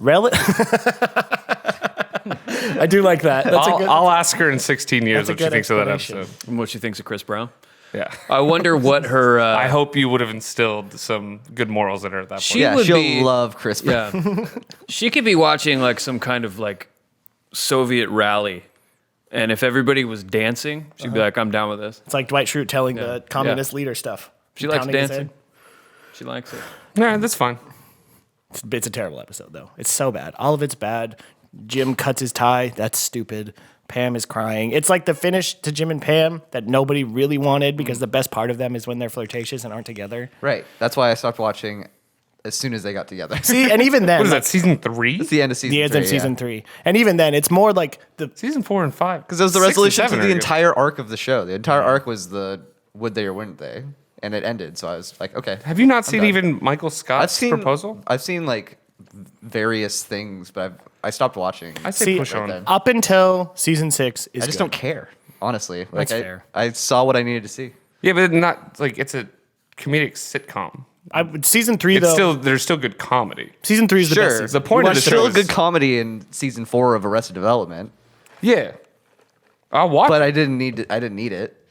I do like that. That's a good. I'll ask her in 16 years That's a what she good thinks of that explanation. episode. what she thinks of Chris Brown. Yeah. I wonder what her. I hope you would have instilled some good morals in her at that point. She Yeah, would she'll be- love Chris Brown. Yeah. She could be watching like some kind of like Soviet rally. And if everybody was dancing, she'd be like, I'm down with this. It's like Dwight Schrute telling the communist leader stuff. She likes Pounding his dancing. head. She likes it. Nah, that's fine. It's a terrible episode, though. It's so bad. All of it's bad. Jim cuts his tie. That's stupid. Pam is crying. It's like the finish to Jim and Pam that nobody really wanted because the best part of them is when they're flirtatious and aren't together. Right. That's why I stopped watching as soon as they got together. See, and even then, What is that, season 3? It's the end of season the end 3. of season 3. And even then, it's more like the Season 4 and 5. Because it was the 6 and resolution to 7 the are good. entire arc of the show. The entire arc was the would they or wouldn't they? And it ended. So I was like, okay. Have you not seen done. even Michael Scott's proposal? I've seen like various things, but I stopped watching. I say See, push on. then. up until season 6 is I just good. don't care, honestly. Like That's fair. I saw what I needed to see. Yeah, but not like it's a comedic sitcom. Season 3 It's though. there's still good comedy. Season 3 is the best. Sure, Season. The point of the There's show still is good comedy in season 4 of Arrested Development, Yeah, I'll watch. but it. I didn't need it.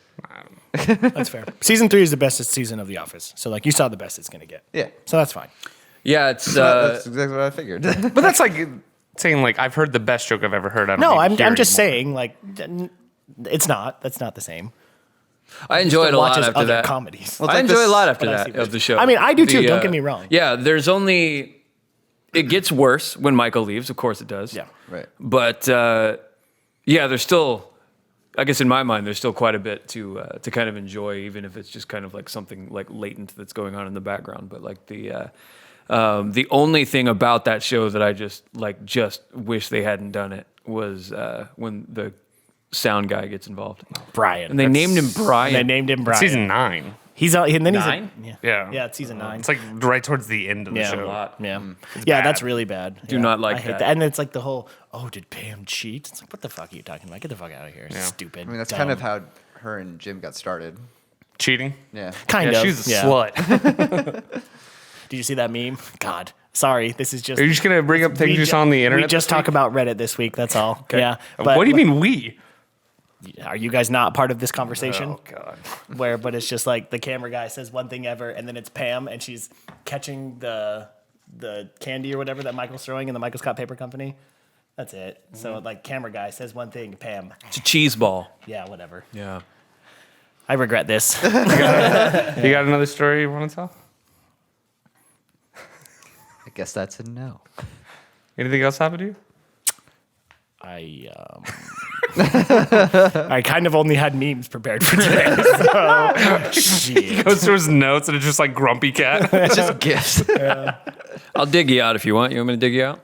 That's fair. Season 3 is the best season of The Office. So like you saw the best it's gonna get. Yeah. So that's fine. Yeah, it's. That's exactly what I figured. But that's like saying like I've heard the best joke I've ever heard. I don't No, need to I'm hear just anymore. saying like it's not. That's not the same. I enjoy it a lot Watches after other that. comedies. Well, I like enjoy this- a lot after but I see that what of the show. I mean, I do too, don't get me wrong. Yeah, there's only. It gets worse when Michael leaves. Of course it does. Yeah. Right. But yeah, there's still. I guess in my mind, there's still quite a bit to kind of enjoy, even if it's just kind of like something like latent that's going on in the background. But like the only thing about that show that I just wish they hadn't done it was when the sound guy gets involved. Brian. And they named him Brian. They named him Brian. Season 9. He's and then Nine? he's yeah. Yeah. Yeah, it's season 9. It's like right towards the end of the Yeah. show. A lot. Yeah. It's Yeah, bad. that's really bad. Do Yeah, not like I hate that. And it's like the whole, oh, did Pam cheat? It's like, what the fuck are you talking about? Get the fuck out of here. Stupid. I mean, that's dumb. kind of how her and Jim got started. Cheating. Yeah. Kind Yeah, of. she's a yeah. slut. Did you see that meme? God. Sorry, this is just Are you just gonna bring up things you saw on the internet? We just this talk week? about Reddit this week, that's all. Yeah. What do you mean we? Are you guys not part of this conversation? Oh god. But it's just like the camera guy says one thing ever, and then it's Pam, and she's catching the candy or whatever that Michael's throwing in the Michael Scott Paper Company. That's it. So like camera guy says one thing, Pam. It's a cheese ball. Yeah, whatever. Yeah. Oh, I regret this. You got another story you want to tell? I guess that's a no. Anything else happen to you? I kind of only had memes prepared for today. So, shit. Goes through his notes and it's just like grumpy cat. It's just gifts. I'll dig you out if you want. You want me to dig you out?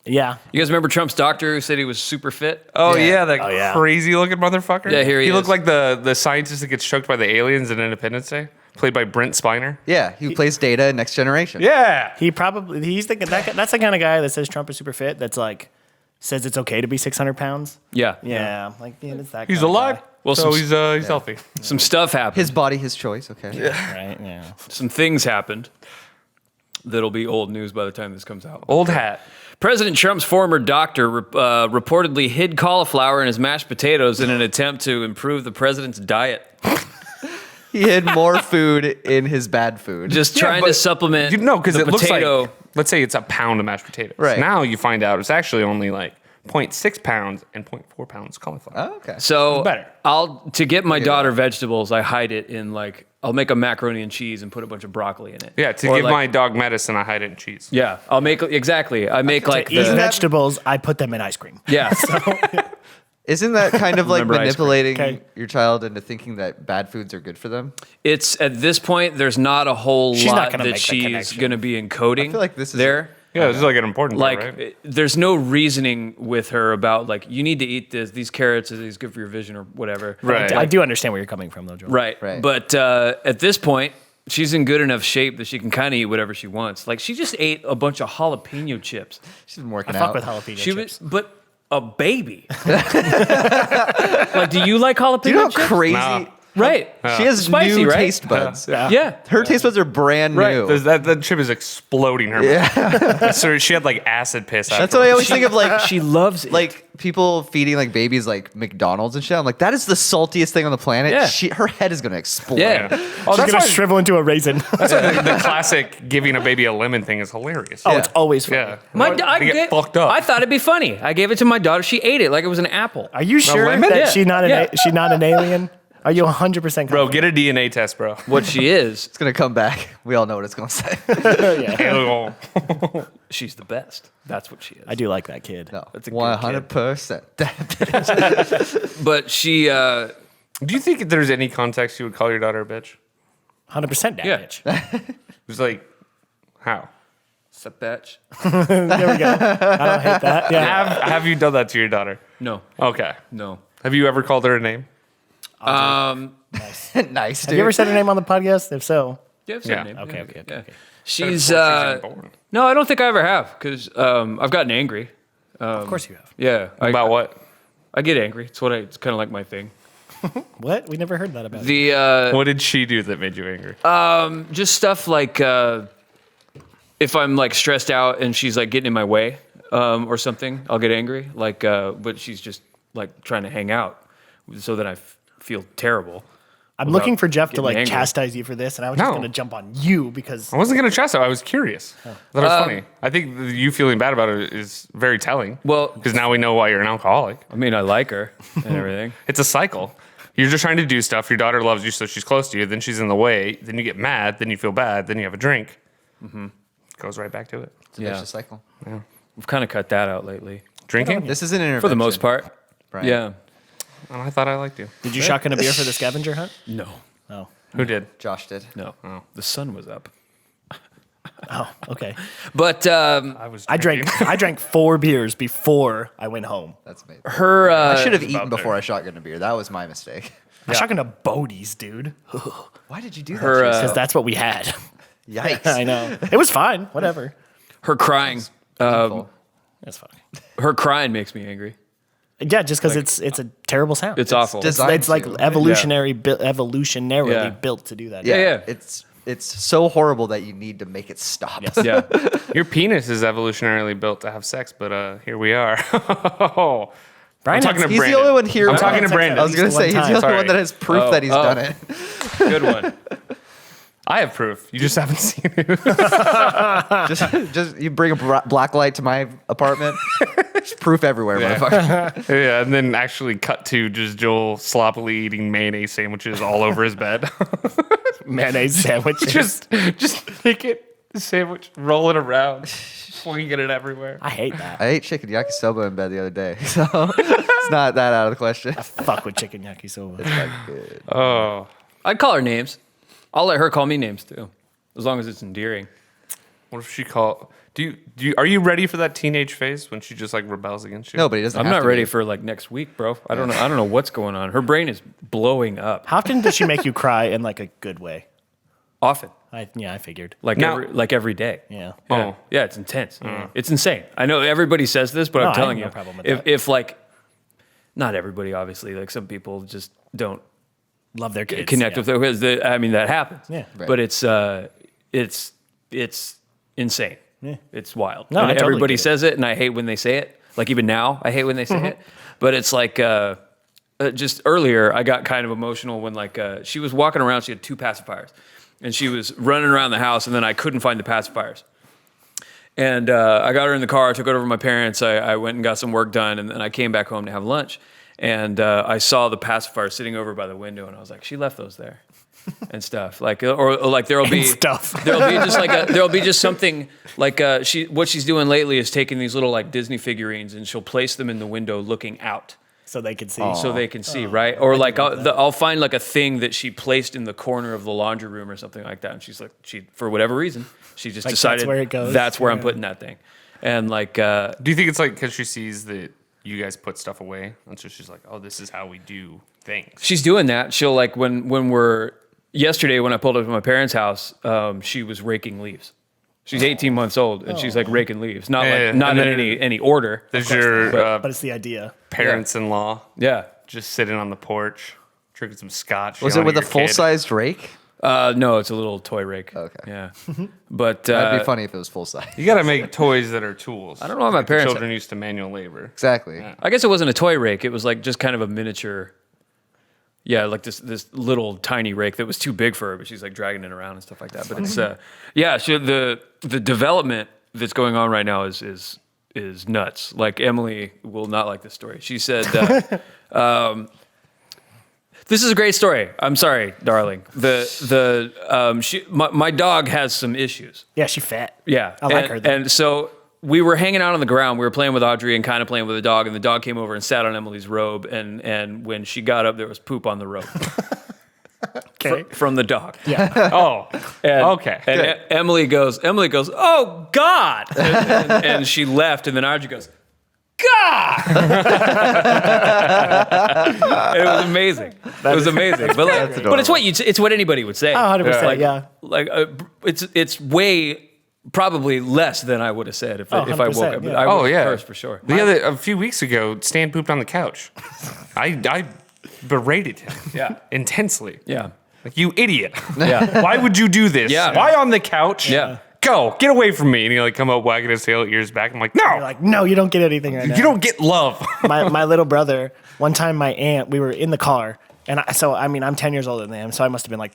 Yeah. You guys remember Trump's doctor who said he was super fit? Oh yeah, that yeah. crazy looking motherfucker. Yeah, here he looked is. like the scientist that gets choked by the aliens in Independence Day, played by Brent Spiner. Yeah, he plays Data in Next Generation. Yeah. He's the that's the kind of guy that says Trump is super fit. That's like says it's okay to be 600 pounds. Yeah. Yeah, like it's that. He's kind of alive. guy. Well, so some- he's healthy. Some stuff happened. His body, his choice. Okay. Right. Yeah. Some things happened that'll be old news by the time this comes out. Old hat. President Trump's former doctor reportedly hid cauliflower in his mashed potatoes in an attempt to improve the president's diet. He hid more food in his bad food. Just Yeah, trying to but- supplement Because the it looks potato. like, let's say it's a pound of mashed potatoes. Right. Now you find out it's actually only like 0.6 pounds and 0.4 pounds cauliflower. Oh, okay. So better. to get my daughter vegetables, I hide it in like I'll make a macaroni and cheese and put a bunch of broccoli in it. Yeah, to Or give like- my dog medicine, I hide it in cheese. Yeah, I'll make exactly. I make like To eat the vegetables, I put them in ice cream. yeah. Isn't that kind of like Remember ice cream. manipulating Okay. your child into thinking that bad foods are good for them? It's at this point there's not a whole She's not lot gonna that make that she's connection. going to be encoding. I feel like this is there. Yeah, this is like an important Like, part, right? there's no reasoning with her about like you need to eat this. These carrots is good for your vision or whatever. Right. I do understand where you're coming from, though, Joel. Right. Right. But at this point, she's in good enough shape that she can kind of eat whatever she wants. Like she just ate a bunch of jalapeno chips. She's been working I out. fuck with jalapeno She chips. was, but a baby. Like, do you like jalapeno Do you know how chips? crazy? Nah. Right. She has Spicy, new right? taste buds. Yeah. Her taste buds are brand new. That chip is exploding her. Yeah. So she had like acid piss. That's what I always think of, like She loves it. like people feeding like babies like McDonald's and shit. I'm like, that is the saltiest thing on the planet. Yeah. Her head is gonna explode. Yeah. Oh, She's that's gonna why, shrivel into a raisin. that's why the classic giving a baby a lemon thing is hilarious. Oh, it's always fun. yeah. I They get fucked up. I thought it'd be funny. I gave it to my daughter. She ate it like it was an apple. Are you sure lemon? that Yeah. she's not Yeah. she's not an alien? Are you 100% Bro, get a DNA test, bro. What she is, It's gonna come back. We all know what it's gonna say. Ew. she's the best. That's what she is. I do like that kid. No, That's a good 100%. But she, Do you think if there's any context you would call your daughter a bitch? 100% dad Yeah. bitch. It was like, how? it's a bitch. There we go. I don't hate that. Yeah. Have you done that to your daughter? No, Okay. no. Have you ever called her a name? Nice, dude. Have you ever said her name on the podcast? If so, Yeah, I've said Yeah. her name. Okay, Yeah, okay, yeah. okay. She's Born. no, I don't think I ever have because I've gotten angry. of course you have. Yeah, About what? I get angry. It's kind of like my thing. What? We never heard that about you. The What did she do that made you angry? just stuff like if I'm like stressed out and she's like getting in my way or something, I'll get angry. Like, but she's just like trying to hang out so that I feel terrible. I'm looking for Jeff to getting like angry. chastise you for this, and I was just No. going to jump on you because I wasn't gonna trust her. I was curious. That was funny. I think you feeling bad about it is very telling. Well- because now we know why you're an alcoholic. I mean, I like her and everything. It's a cycle. You're just trying to do stuff. Your daughter loves you, so she's close to you. Then she's in the way. Then you get mad. Then you feel bad. Then you have a drink. Goes right back to it. It's a Yeah. vicious cycle. We've kind of cut that out lately Drinking? This is an intervention for the most part. Brian. Yeah. Oh, I thought I liked you. did you shotgun a beer for the scavenger hunt? No. Oh, Who did? Josh did. No. The sun was up. oh, okay. But I was. I drank 4 beers before I went home. That's amazing. her I should have about eaten before there. I shotgunned a beer. That was my mistake. I shotgunned a Bodie's, dude, Why did you do that? Her, to yourself? because that's what we had. Yikes. I know. It was fine. Whatever. her crying. Painful. That's fine. Her crying makes me angry. Yeah, just because it's a terrible sound. It's awful. designed It's like to. evolutionarily Yeah. built to do that. Yeah. It's so horrible that you need to make it stop. Yeah. Your penis is evolutionarily built to have sex, but here we are. Brian I'm talking has- to He's Brandon. the only one here. I'm with- talking to Sex Brandon. I was gonna At say least he's the one only time. one that has proof Oh, that he's oh. done it. Good one. I have proof. You just haven't seen it. just you bring a black light to my apartment. There's proof everywhere, motherfucker. Yeah, and then actually cut to just Joel sloppily eating mayonnaise sandwiches all over his bed. mayonnaise sandwich. just make it a sandwich, roll it around, swinging it everywhere. I hate that. I ate chicken yakisoba in bed the other day, so it's not that out of the question. Fuck with chicken yakisoba. Like, good. Oh, I'd call her names. I'll let her call me names too, as long as it's endearing. What if she are you ready for that teenage phase when she just like rebels against you? No, but he doesn't. I'm have not to ready be. for like next week, bro. I don't know what's going on. Her brain is blowing up How often does she make you cry in like a good way? often, I figured. like Now- every day. Yeah. Yeah. Yeah, it's intense. It's insane. I know everybody says this, but No, I I'm telling have you, no problem with if that. if like, not everybody, obviously, like some people just don't Love their kids. connect with their kids. I mean, that happens. Yeah. Right. But it's insane. Yeah. It's wild. No, and I totally everybody get it. says it, and I hate when they say it. Like even now, I hate when they say it. But it's like just earlier, I got kind of emotional when like she was walking around. She had 2 pacifiers, and she was running around the house, and then I couldn't find the pacifiers. And I got her in the car, took her over to my parents. I went and got some work done, and then I came back home to have lunch. And I saw the pacifier sitting over by the window, and I was like, she left those there. And stuff like, or like there'll be stuff. There'll be just like there'll be just something like what she's doing lately is taking these little like Disney figurines and she'll place them in the window looking out So they can see. so they can see, right? Or like I'll find like a thing that she placed in the corner of the laundry room or something like that, and she's like, she for whatever reason she just Like, that's decided where it goes? that's where I'm Yeah. putting that thing, and like Do you think it's like because she sees that you guys put stuff away, and so she's like, "Oh, this is how we do things." she's doing that. She'll like when we're yesterday when I pulled up to my parents' house, she was raking leaves. She's 18 months old and she's like raking leaves, not Yeah, like not and in then- any order. There's your But it's the idea. parents-in-law Yeah. just sitting on the porch drinking some scotch. Was it yelling with at a your kid. full-sized rake? No, it's a little toy rake. Okay. Yeah. But That'd be funny if it was full-size. You got to make toys that are tools. I don't know how my Like the parents- children used to manual labor. Exactly. I guess it wasn't a toy rake. It was like just kind of a miniature. Yeah, like this little tiny rake that was too big for her, but she's like dragging it around and stuff like that. But it's yeah. So the development that's going on right now is nuts. Like Emily will not like this story. She said, "This is a great story. I'm sorry, darling. My dog has some issues. Yeah, she fat. Yeah, I like her, though. And so we were hanging out on the ground. We were playing with Audrey and kind of playing with the dog. And the dog came over and sat on Emily's robe. And when she got up, there was poop on the robe Okay. from the dog. Oh, And, okay. And Emily goes, "Oh God!" And she left. And then Audrey goes, "God!" It was amazing. It was amazing. But like, but it's what anybody would say. Oh, 100%, yeah. Like it's way probably less than I would have said if I woke 100%, up. yeah. I Oh would yeah, curse for sure. A few weeks ago, Stan pooped on the couch. I berated him. Yeah. Intensely. Yeah. Like, you idiot. Yeah. Why would you do this? Yeah. Why on the couch? Yeah. Go, get away from me. And he like come up wagging his tail, ears back. I'm like, no, You're like, no, you don't get anything right now. you don't get love. my little brother, one time my aunt, we were in the car, and I'm 10 years older than him, so I must have been like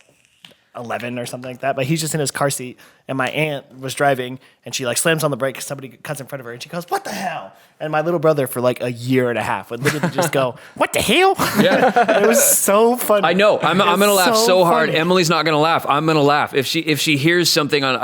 11 or something like that, but he's just in his car seat, and my aunt was driving, and she like slams on the brake because somebody cuts in front of her, and she goes, "What the hell?" And my little brother for like a year and a half would literally just go, "What the hell?" Yeah. It was so funny. I know. I'm gonna laugh so hard. funny. Emily not gonna laugh. I'm gonna laugh if she hears something on.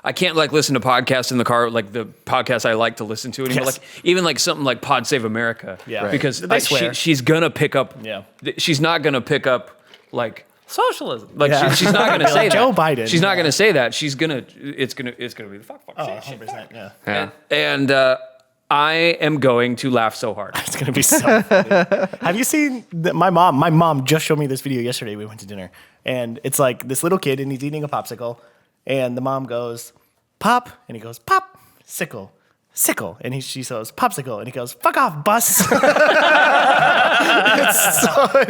I can't like listen to podcasts in the car, like the podcasts I like to listen to anymore. Yes. Like even like something like Pod Save America. Yeah. Right. Because They swear. she's gonna pick up. Yeah. She's not gonna pick up like socialism. Like Yeah. she's not gonna say that. Joe Biden. She's not gonna say that. She's gonna. It's gonna be the fuck. Oh, Shit. 100%, yeah. Yeah. And I am going to laugh so hard. It's gonna be so funny. Have you seen my mom? My mom just showed me this video yesterday. We went to dinner, and it's like this little kid, and he's eating a popsicle, and the mom goes, "Pop," and he goes, "Pop, sickle, sickle," and she says, "Popsicle," and he goes, "Fuck off, bus." it's so funny,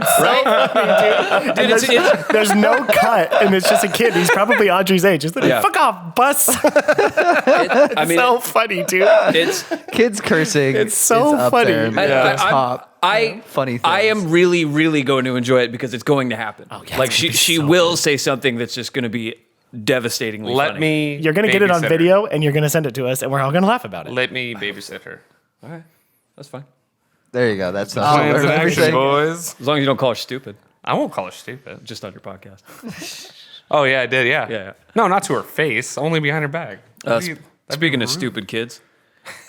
dude. And there's no cut, and it's just a kid. He's probably Audrey's age. Just like, Yeah. "Fuck off, bus." I mean, So funny, dude. it's. Kids cursing. It's so is up funny. there in the I- top I funny things. I am really, really going to enjoy it because it's going to happen. yeah, Like it's gonna she be she so will say something that's just going to be devastatingly Let funny. me. You're gonna get it on babysit her. video, and you're gonna send it to us, and we're all gonna laugh about it. Let me babysit her. All right, that's fine. There you go. That's Plans in action, everything. boys. As long as you don't call her stupid, I won't call her stupid. just on your podcast. Oh yeah, I did. Yeah. Yeah. No, not to her face. Only behind her back. Speaking of stupid kids,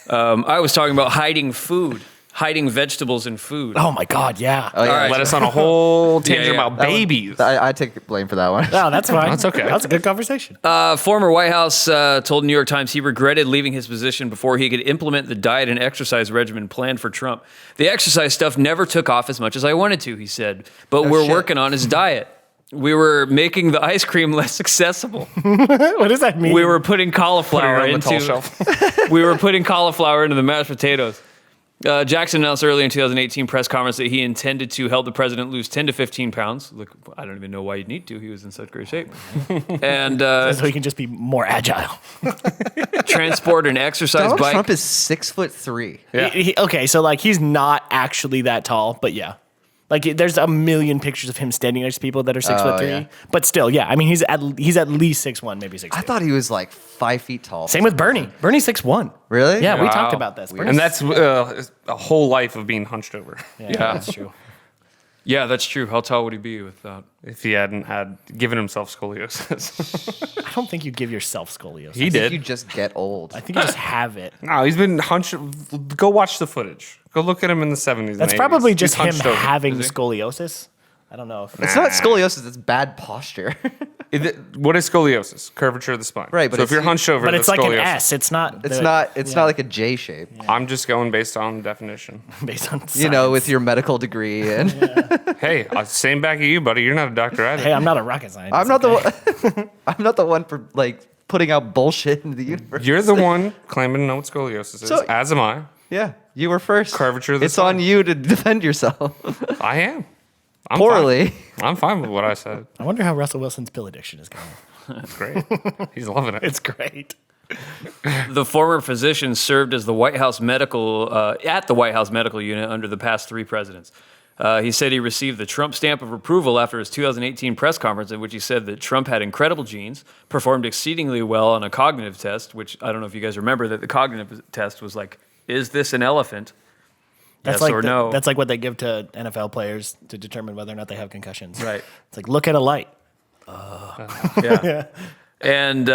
I was talking about hiding food hiding vegetables in food. Oh my God, yeah. Oh, yeah. All right. Let us on a whole tangent yeah. about That one- babies. I take blame for that one. No, that's fine. That's okay. That's a good conversation. Former White House told New York Times he regretted leaving his position before he could implement the diet and exercise regimen planned for Trump. The exercise stuff never took off as much as I wanted to, he said, but we're shit. working on his diet. We were making the ice cream less accessible. What does that mean? We were putting cauliflower Putting it on the tall into shelf. we were putting cauliflower into the mashed potatoes. Jackson announced earlier in 2018 press conference that he intended to help the president lose 10 to 15 pounds. Look, I don't even know why you'd need to. He was in such great shape. And so he can just be more agile. transport an exercise Donald bike. Trump is 6'3". Yeah. Okay, so like he's not actually that tall, but yeah. Like there's a million pictures of him standing next to people that are 6'3", yeah. but still, yeah. I mean, he's at least 6'1", maybe 6'2". I thought he was like 5 feet tall. Same with Bernie. Bernie's 6'1". Really? Yeah, we Wow. talked about this. And that's a whole life of being hunched over. yeah, that's true. Yeah, that's true. How tall would he be with that? If he hadn't had given himself scoliosis. I don't think you give yourself scoliosis. He I think did. you just get old. I think you just have it. No, he's been hunched. Go watch the footage. Go look at him in the 70s. That's and 80s. probably He's just him hunched over. having Is he? scoliosis. I don't know. It's not scoliosis. It's bad posture. What is scoliosis? Curvature of the spine. Right, but so if it's- you're hunched over, But it's that's like an scoliosis. S. It's not. It's not. It's not like a J shape. I'm just going based on definition. based on. You know, science. with your medical degree, and Hey, same back at you, buddy. You're not a doctor either. Hey, I'm not a rocket scientist. I'm not okay? the one. I'm not the one for like putting out bullshit into the universe. You're the one claiming to know what scoliosis is, So- as am I. Yeah, you were first. Curvature of the It's on spine. you to defend yourself. I am. I'm Poorly. Fine. I'm fine with what I said. I wonder how Russell Wilson's pill addiction is going. It's great. He's loving it. It's great. The former physician served as the White House medical at the White House medical unit under the past 3 presidents. He said he received the Trump stamp of approval after his 2018 press conference, in which he said that Trump had incredible genes, performed exceedingly well on a cognitive test, which I don't know if you guys remember that the cognitive test was like, is this an elephant? That's Yes like or no? That's like what they give to NFL players to determine whether or not they have concussions. Right. It's like look at a light. Yeah. And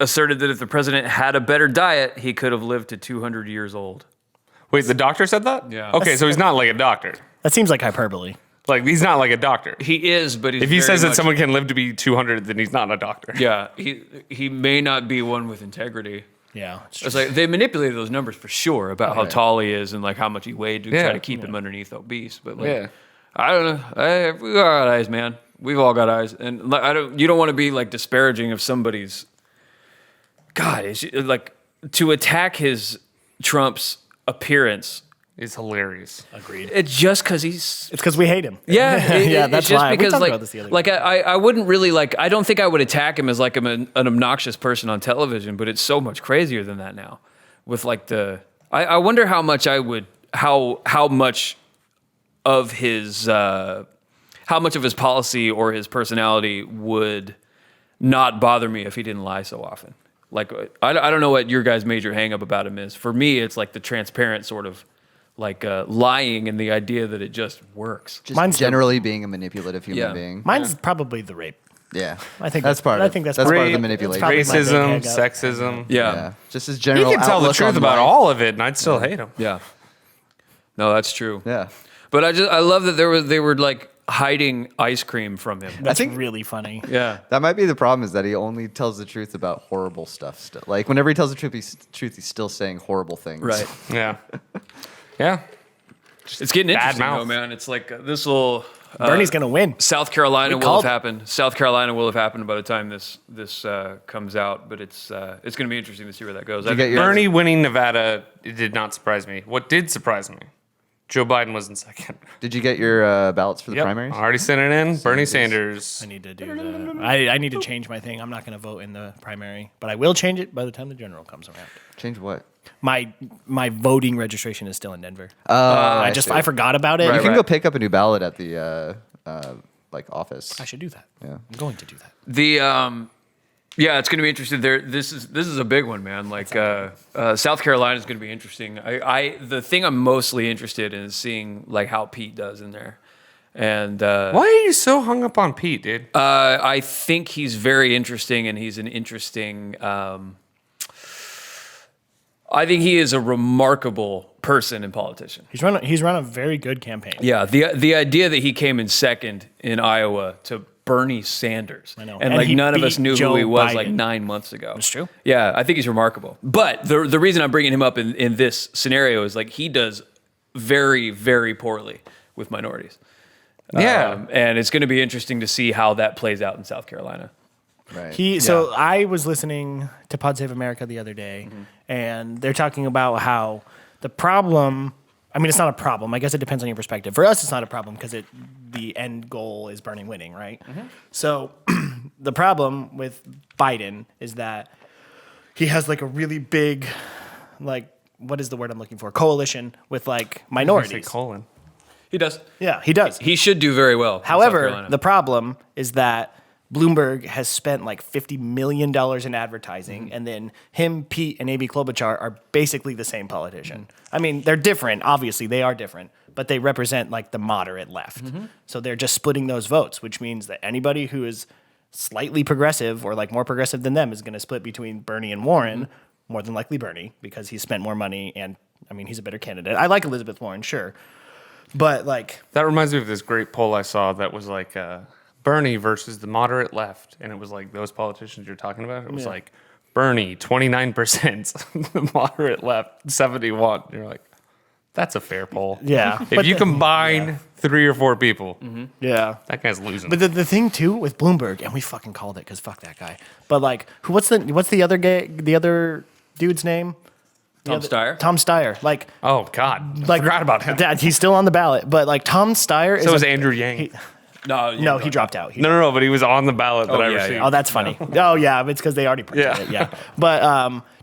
asserted that if the president had a better diet, he could have lived to 200 years old. Wait, the doctor said that? Yeah. Okay, so he's not like a doctor. That seems like hyperbole. Like, he's not like a doctor. He is, but he's If he very says that much- someone can live to be 200, then he's not a doctor. yeah, he may not be one with integrity. Yeah. It's like they manipulated those numbers for sure about how tall he is and like how much he weighed to Yeah. try to keep him underneath obese. But like, Yeah. I don't know. We all got eyes, man. We've all got eyes, and like, you don't want to be like disparaging of somebody's. God, it's like to attack Trump's appearance. It's hilarious. Agreed. It's just because he's It's because we hate him. yeah, yeah. That's it's just why. We because talked like about this the other like day. I wouldn't really like I don't think I would attack him as like an obnoxious person on television, but it's so much crazier than that now. With like I wonder how much I would how much of his policy or his personality would not bother me if he didn't lie so often. Like I don't know what your guys' major hang up about him is. For me, it's like the transparent sort of like lying and the idea that it just works. Just Mine's the- generally being a manipulative human Yeah. being. Mine's probably the rape. Yeah, I think that's part. I of, think that's part of the Rape, manipulation. probably my big Racism, hang up. sexism. Yeah, just his He general. can tell the outlook truth on about life. all of it, and I'd still hate him. Yeah. No, that's true. Yeah, But I love that they were like hiding ice cream from him. That's think- really funny. Yeah. that might be the problem. Is that he only tells the truth about horrible stuff. Still, like whenever he tells the truth, he's still saying horrible things. Right. Yeah. Yeah. It's getting Bad interesting though, mouth. man. It's like this will Bernie's gonna win. South Carolina We will have called it. happened. South Carolina will have happened by the time this comes out, but it's going to be interesting to see where that goes. you get your- Bernie winning Nevada, it did not surprise me. What did surprise me? Joe Biden was in second. Did you get your ballots for the Yep. primaries? Already sent it in. Bernie Sanders. I need to do the. I need to change my thing. I'm not gonna vote in the primary, but I will change it by the time the general comes around. Change what? My voting registration is still in Denver. Oh, I see. I forgot about it. You can right. go pick up a new ballot at the like office. I should do that. Yeah. I'm going to do that. The yeah, it's going to be interesting. This is a big one, man. Like South Carolina is going to be interesting. The thing I'm mostly interested in is seeing like how Pete does in there, and Why are you so hung up on Pete, dude? I think he's very interesting, and he's an interesting. I think he is a remarkable person and politician. He's run a very good campaign. Yeah, the idea that he came in second in Iowa to Bernie Sanders, I know. and And like he none of us beat knew Joe who he was like Biden. 9 months ago. That's true. Yeah, I think he's remarkable. But the reason I'm bringing him up in this scenario is like he does very, very poorly with minorities. Yeah. And it's going to be interesting to see how that plays out in South Carolina. Right. So I was listening to Pod Save America the other day, and they're talking about how the problem. I mean, it's not a problem. I guess it depends on your perspective. For us, it's not a problem because the end goal is Bernie winning, right? So the problem with Biden is that he has like a really big, like, what is the word I'm looking for? Coalition with like Say minorities. colon. He does. Yeah, he does. He should do very well. in South However, Carolina. the problem is that Bloomberg has spent like $50 million in advertising, and then him, Pete, and Amy Klobuchar are basically the same politician. I mean, they're different. Obviously, they are different, but they represent like the moderate left. So they're just splitting those votes, which means that anybody who is slightly progressive or like more progressive than them is going to split between Bernie and Warren, more than likely Bernie, because he spent more money and, I mean, he's a better candidate. I like Elizabeth Warren, sure. But like, That reminds me of this great poll I saw that was like Bernie versus the moderate left. And it was like those politicians you're talking about. It was like Bernie, 29%, the moderate left, 71. You're like, that's a fair poll. yeah. If But you the- combine 3 or 4 people, yeah. that guy's losing. But the thing too with Bloomberg, and we fucking called it because fuck that guy. But like, what's the other guy? The other dude's name? Tom Steyer. Tom Steyer. Like, oh, God. like I forgot about him. That, he's still on the ballot, but like Tom Steyer is. So was a- Andrew Yang. No, he dropped out. No, but he was on the ballot that I yeah, received. yeah. Oh, that's funny. Oh yeah, it's because they already printed Yeah. it. Yeah, but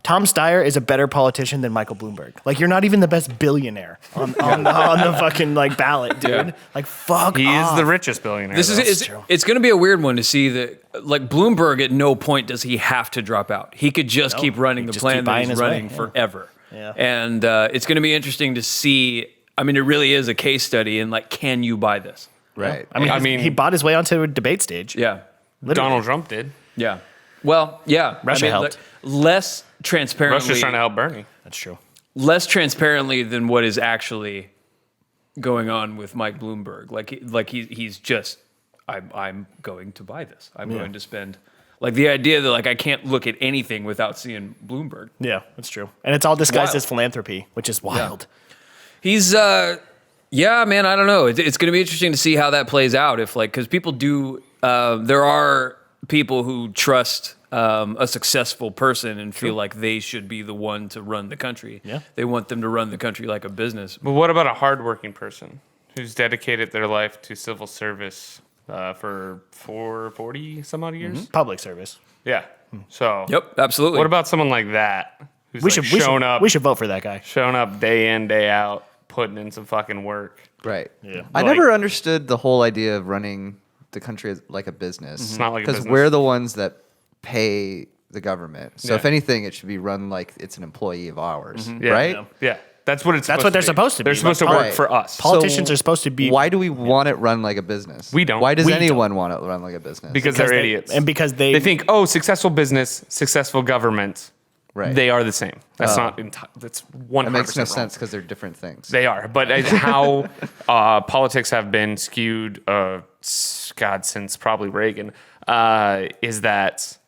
Tom Steyer is a better politician than Michael Bloomberg. Like, you're not even the best billionaire on the fucking like ballot, dude. Yeah. Like, fuck. He is off. the richest billionaire. This though. is it's going to be a weird one to see that like Bloomberg at no point does he have to drop out. He could just keep running the just plan keep that buying he's his way, running yeah. forever. Yeah. And it's going to be interesting to see. I mean, it really is a case study in like, can you buy this? Right. I mean, he bought his way onto a debate stage. Yeah. Literally. Donald Trump did. Yeah. Well, yeah. Russia helped. Less transparently. Russia's trying to help Bernie. That's true. Less transparently than what is actually going on with Mike Bloomberg. He's just, I'm going to buy this. I'm going to spend. Like the idea that like I can't look at anything without seeing Bloomberg. Yeah, that's true. And it's all disguised wild. as philanthropy, which is wild. He's yeah, man, I don't know. It's going to be interesting to see how that plays out. If like, because people do, there are people who trust a successful person and feel like they should be the one to run the country. Yeah. They want them to run the country like a business. But what about a hardworking person who's dedicated their life to civil service for 40 some odd years? Public service. Yeah. So Yep, absolutely. what about someone like that who's We like should shown we should vote for that guy. up day in, day out, putting in some fucking work? Right. Yeah. I Like- never understood the whole idea of running the country as like a business. It's not like a because business. we're the ones that pay the government. So Yeah. if anything, it should be run like it's an employee of ours, Yeah. right? Yeah. That's what it's. That's what they're supposed to be. They're supposed to Like, work Right. for us. Politicians are supposed to be. Why do we want it run like a business? We don't. Why does We anyone want it run like a business? because they're they- idiots. and because they think, oh, successful business, successful government, Right. they are the same. That's not. That's 100%. That makes no wrong. sense because they're different things. They are, but how politics have been skewed, God, since probably Reagan, is that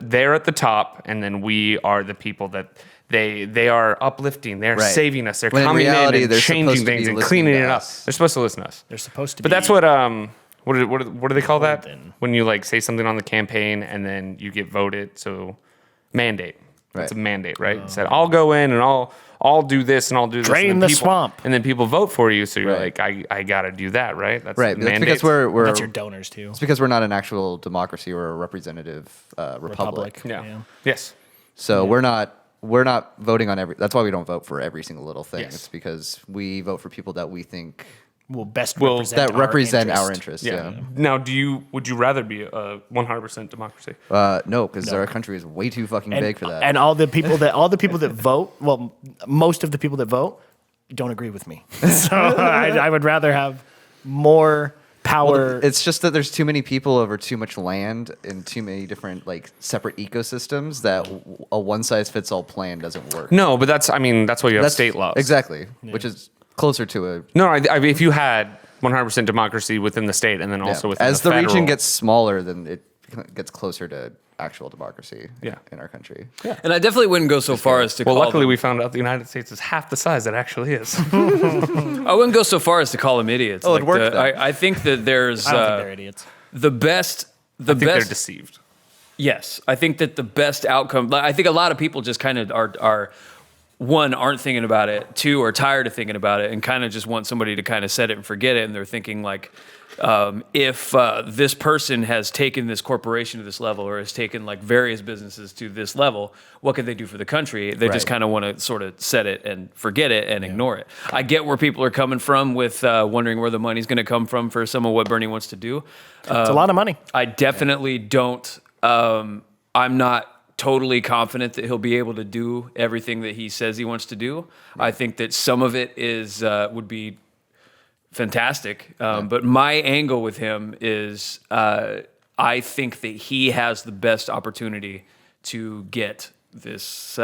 they're at the top, and then we are the people that they are uplifting, they're Right. saving us, they're When in coming reality, in and they're changing supposed to be things and listening cleaning to it up. us. They're supposed to listen to us. they're supposed to But be. that's what do they call that when you like say something on the campaign and then you get voted? So mandate. That's a Right. mandate, right? It said I'll go in and I'll do this and I'll do this. Drain and then the swamp. and then people vote for you. So you're Right. like, I got to do that, right? That's Right. That's mandates. because we're That's your donors too. it's because we're not an actual democracy or a representative republic. yeah. Yeah. Yes. So we're not voting on every. That's why we don't vote for every single little thing. Yes. It's because we vote for people that we think Will best Will- represent that represent our our interest. interests. Yeah. Now, would you rather be a 100% democracy? No, because our country is way too fucking big for that. And all the people that vote, well, most of the people that vote don't agree with me. So I would rather have more power. It's just that there's too many people over too much land and too many different like separate ecosystems that a one size fits all plan doesn't work. No, but that's why you have state laws. Exactly, which is closer to a. No, I mean, if you had 100% democracy within the state and then also within As the the region federal- gets smaller, then it gets closer to actual democracy. Yeah. In our country. And I definitely wouldn't go so far as to Well, call luckily them, we found out the United States is half the size it actually is. I wouldn't go so far as to call them idiots. Oh, it worked, though. I think that there's I don't think they're idiots. the best. The I think they're best. deceived. Yes, I think that the best outcome. I think a lot of people just kind of are one, aren't thinking about it. Two, are tired of thinking about it and kind of just want somebody to kind of set it and forget it. And they're thinking like, if this person has taken this corporation to this level or has taken like various businesses to this level, what could they do for the country? They just Right. kind of want to sort of set it and forget it and ignore it. I get where people are coming from with wondering where the money's going to come from for some of what Bernie wants to do. It's a lot of money. I definitely don't. I'm not totally confident that he'll be able to do everything that he says he wants to do. I think that some of it is would be fantastic. But my angle with him is I think that he has the best opportunity to get this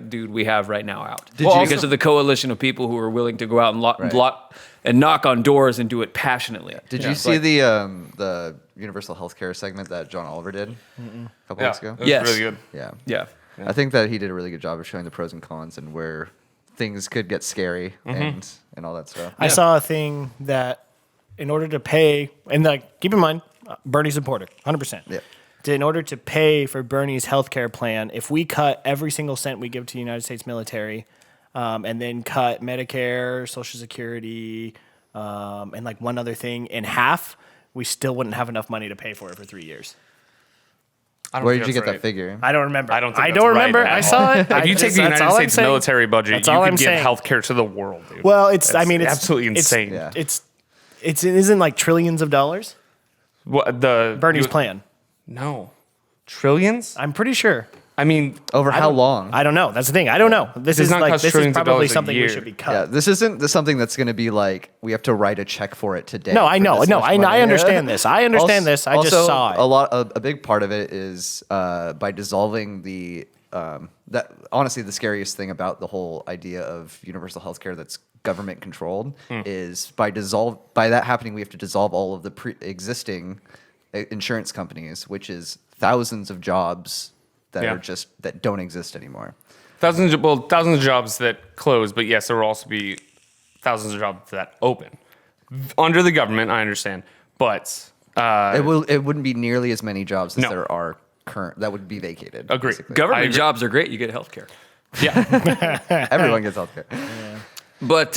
dude we have right now out. Because of the coalition of people who are willing to go out and block and knock on doors and do it passionately. Did you see the universal healthcare segment that John Oliver did a couple Yeah, weeks ago? it was Yes. really good. Yeah. Yeah. I think that he did a really good job of showing the pros and cons and where things could get scary and all that stuff. I saw a thing that in order to pay, and like keep in mind, Bernie's supporter, 100%. Yeah. In order to pay for Bernie's healthcare plan, if we cut every single cent we give to the United States military, and then cut Medicare, Social Security, and like one other thing in half, we still wouldn't have enough money to pay for it for 3 years. I don't Where think did you that's get right. that figure? I don't remember. I don't think I that's don't right remember. at I all. saw it. If you take the United States military budget, That's you all could I'm give saying. healthcare to the world, dude. Well, it's. I That's mean, it's absolutely it's- insane. Yeah. It isn't like trillions of dollars. What the Bernie's plan. No, trillions. I'm pretty sure. I mean, Over how long? I don't know. That's the thing. I don't know. This does is not like cost this is trillions of probably dollars a something we year. should be cut. Yeah, this isn't something that's going to be like we have to write a check for it today. No, I for know. this No, much I money. understand this. I understand this. I just Also, saw it. A big part of it is by dissolving the that honestly the scariest thing about the whole idea of universal healthcare that's government controlled is by that happening we have to dissolve all of the existing insurance companies, which is thousands of jobs that Yeah. are just that don't exist anymore. thousands of jobs that close, but yes, there will also be thousands of jobs that open under the government. I understand, but It wouldn't be nearly as many jobs as No. there are current that would be vacated. Agreed. basically. I Government agree. jobs are great. You get health care. yeah, Everyone gets healthcare. But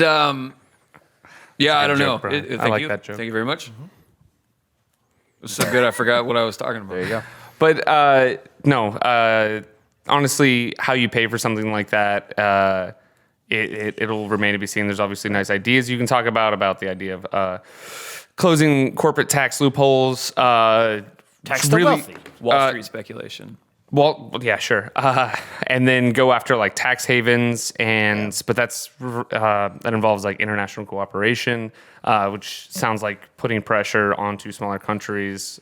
yeah, I don't good know. joke, Brian. I Thank like you. that joke. Thank you very much. It was so good, I forgot what I was talking about. There you go. but no. Honestly, how you pay for something like that, it'll remain to be seen. There's obviously nice ideas you can talk about the idea of closing corporate tax loopholes. Tax the wealthy. Wall Street speculation. Well, yeah, sure. And then go after like tax havens, but that involves like international cooperation, which sounds like putting pressure onto smaller countries,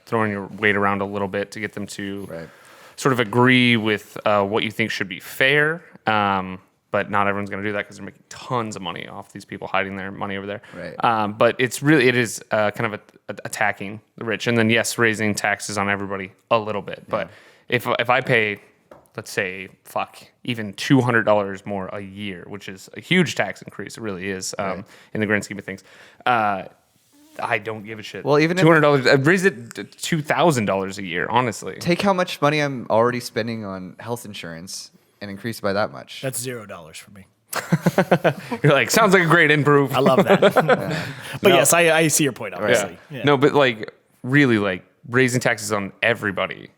throwing your weight around a little bit to get them to sort of agree with what you think should be fair. But not everyone's going to do that because they're making tons of money off these people hiding their money over there. Right. But it is kind of attacking the rich, and then yes, raising taxes on everybody a little bit. But if I pay, let's say, even $200 more a year, which is a huge tax increase, it really is in the grand scheme of things. I don't give a shit. Well, even if- $200, raise it to $2,000 a year. Honestly, Take how much money I'm already spending on health insurance and increase by that much. That's $0 for me. you're like, sounds like a great improve. I love that. But yes, I see your point. Obviously. Yeah. No, but like really, like raising taxes on everybody,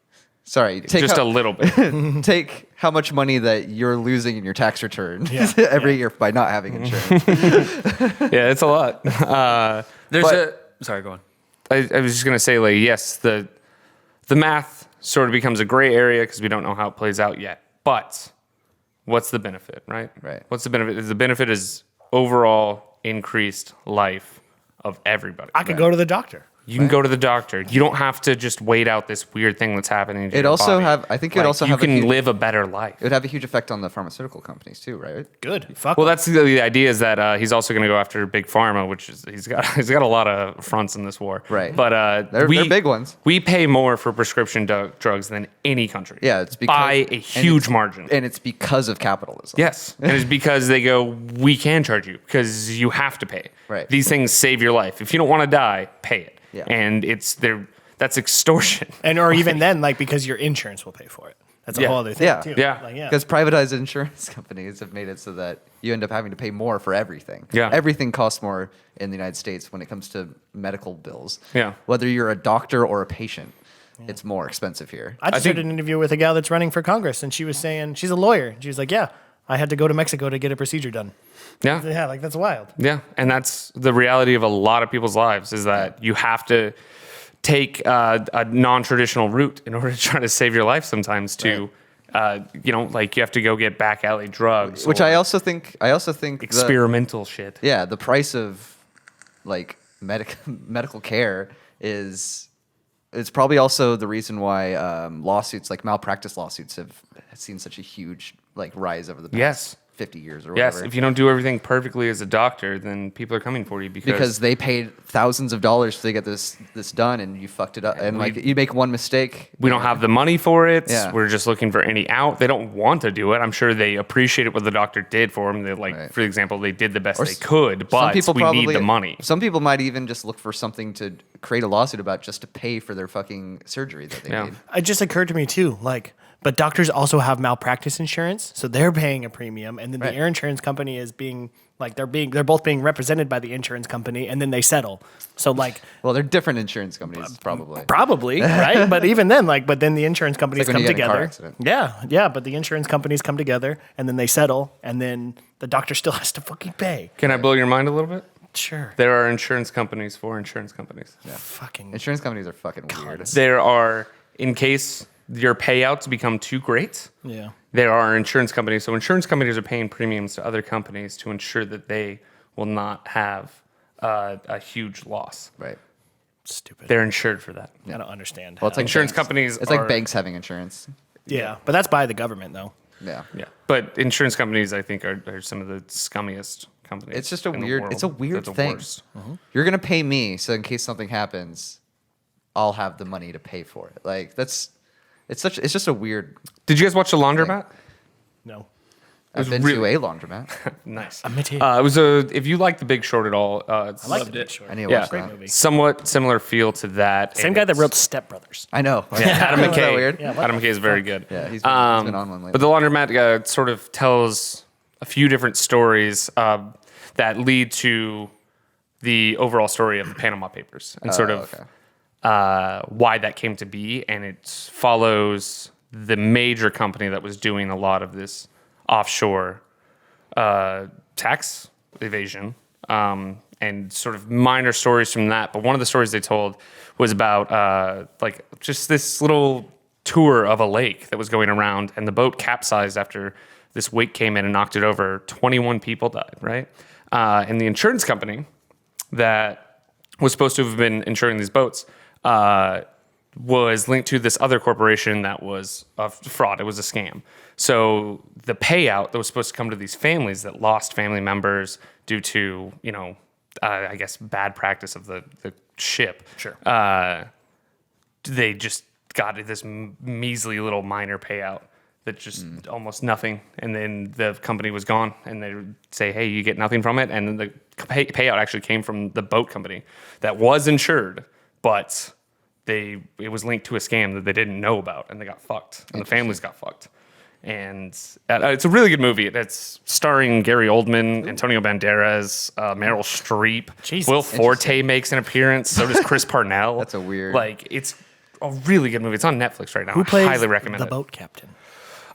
Sorry, take just a little bit. take how much money that you're losing in your tax return Yeah. every year by not having insurance. Yeah, it's a lot. Sorry, go on. I was just gonna say, like, yes, the math sort of becomes a gray area because we don't know how it plays out yet. But what's the benefit, right? Right. What's the benefit? The benefit is overall increased life of everybody. I could go to the doctor. You can go to the doctor. You don't have to just wait out this weird thing that's happening. To It your also body. have- I think it also you have a can huge- live a better life. It would have a huge effect on the pharmaceutical companies too, right? Good. Fuck. Well, that's the idea is that he's also going to go after big pharma, which is he's got a lot of fronts in this war. Right. But They're big ones. We pay more for prescription drugs than any country. Yeah, it's because, by a and huge it's- margin. and it's because of capitalism. Yes, and it's because they go, we can charge you because you have to pay. Right. These things save your life. If you don't want to die, pay it. Yeah. And that's extortion. and or even then, like because your insurance will pay for it. That's a Yeah. whole other thing Yeah. too. Yeah. Like, yeah. Because privatized insurance companies have made it so that you end up having to pay more for everything. Yeah. Everything costs more in the United States when it comes to medical bills. Yeah. Whether you're a doctor or a patient, it's more expensive here. I just think- heard an interview with a gal that's running for Congress, and she was saying she's a lawyer. She was like, "Yeah, I had to go to Mexico to get a procedure done." Yeah. Yeah, like that's wild. Yeah, and that's the reality of a lot of people's lives is that you have to take a non-traditional route in order to try to save your life sometimes to, like you have to go get back alley drugs. Which or I also think experimental shit. the price of like medical care is it's probably also the reason why lawsuits like malpractice lawsuits have seen such a huge like rise over the past Yes. 50 years or Yes, whatever. if you don't do everything perfectly as a doctor, then people are coming for you Because they paid thousands of dollars to get this done, and you fucked it up. And like you make one mistake, we don't have the money for it. Yeah. We're just looking for any out. They don't want to do it. I'm sure they appreciate what the doctor did for them. They Right. for example, they did the best they s- could, but we need the money. Some people might even just look for something to create a lawsuit about just to pay for their fucking surgery that they Yeah. made. It just occurred to me too, like, but doctors also have malpractice insurance, so they're paying a premium, and then Right. the air insurance company is being like they're both being represented by the insurance company, and then they settle. So like Well, they're different insurance companies, probably. probably right, but even then, like, but then the insurance companies like when come you get in a car together. accident. Yeah, but the insurance companies come together, and then they settle, and then the doctor still has to fucking pay. Can I blow your mind a little bit? Sure, There are insurance companies for insurance companies. fucking Insurance companies are fucking weird. There are, in case your payouts become too great, yeah. there are insurance companies. So insurance companies are paying premiums to other companies to ensure that they will not have a huge loss. Right. Stupid. They're insured for that. I don't understand. Well, it's like Insurance banks. companies It's are- like banks having insurance. yeah, but that's by the government though. Yeah. Yeah, but insurance companies, I think, are some of the scummiest companies. It's just a in the weird. world. It's a weird They're the thing. worst. You're gonna pay me, so in case something happens, I'll have the money to pay for it. Like that's. It's just a weird. Did you guys watch The Laundromat? No. I've been really- to a laundromat. Nice. Admit it. It was if you like The Big Short at all, it's I liked loved it. it. Sure. I need to yeah, watch that. movie. somewhat similar feel to that. Same and guy that it's- wrote Step Brothers. I know. Yeah, Adam Isn't that McKay. weird? Yeah, what Adam the McKay is very good. Yeah, he's been on one lately. But the Laundromat sort of tells a few different stories that lead to the overall story of the Panama Papers and sort of okay. why that came to be. And it follows the major company that was doing a lot of this offshore tax evasion and sort of minor stories from that. But one of the stories they told was about like just this little tour of a lake that was going around, and the boat capsized after this wake came in and knocked it over. 21 people died, right? And the insurance company that was supposed to have been insuring these boats was linked to this other corporation that was a fraud. It was a scam. So the payout that was supposed to come to these families that lost family members due to, I guess, bad practice of the ship. Sure. They just got this measly little minor payout that just almost nothing. And then the company was gone, and they would say, hey, you get nothing from it. And then the payout actually came from the boat company that was insured, but it was linked to a scam that they didn't know about, and they got fucked, and the families got fucked. And it's a really good movie. It's starring Gary Oldman, Antonio Banderas, Meryl Streep. Jesus. Will Forte makes an appearance. So does Chris Parnell. That's a weird- Like, it's a really good movie. It's on Netflix right now. Who plays I highly recommend the it. boat captain?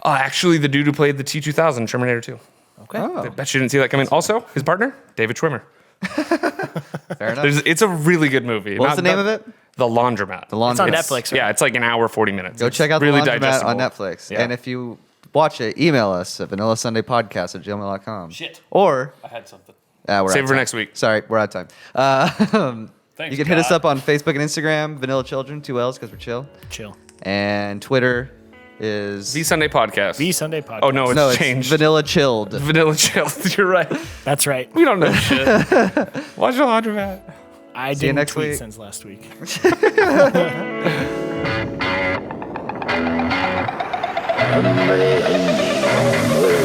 Actually, the dude who played the T-2000 Terminator 2. Okay. Oh, I bet you didn't see that coming. Also, his partner, David Schwimmer. fair enough. It's a really good movie. What's the name of it? The Laundromat. The Laundromat. It's on Netflix, right? Yeah, it's like an hour, 40 minutes. Go It's check out really the Laundromat digestible. on Netflix. Yeah. And if you watch it, email us at vanillasundaypodcast@gmail.com. Shit. Or I had something. We're Save out it of for time. next week. Sorry, we're out of time. Thanks, You can hit us God. up on Facebook and Instagram, Vanilla Children, 2 L's because we're chill. Chill. And Twitter is The Sunday podcast. The Sunday podcast. Oh no, it's changed. Vanilla Chilled. Vanilla Chill. You're right. That's right. We don't know shit. Watch the laundromat. I See you didn't next tweet week. since last week. Amazing.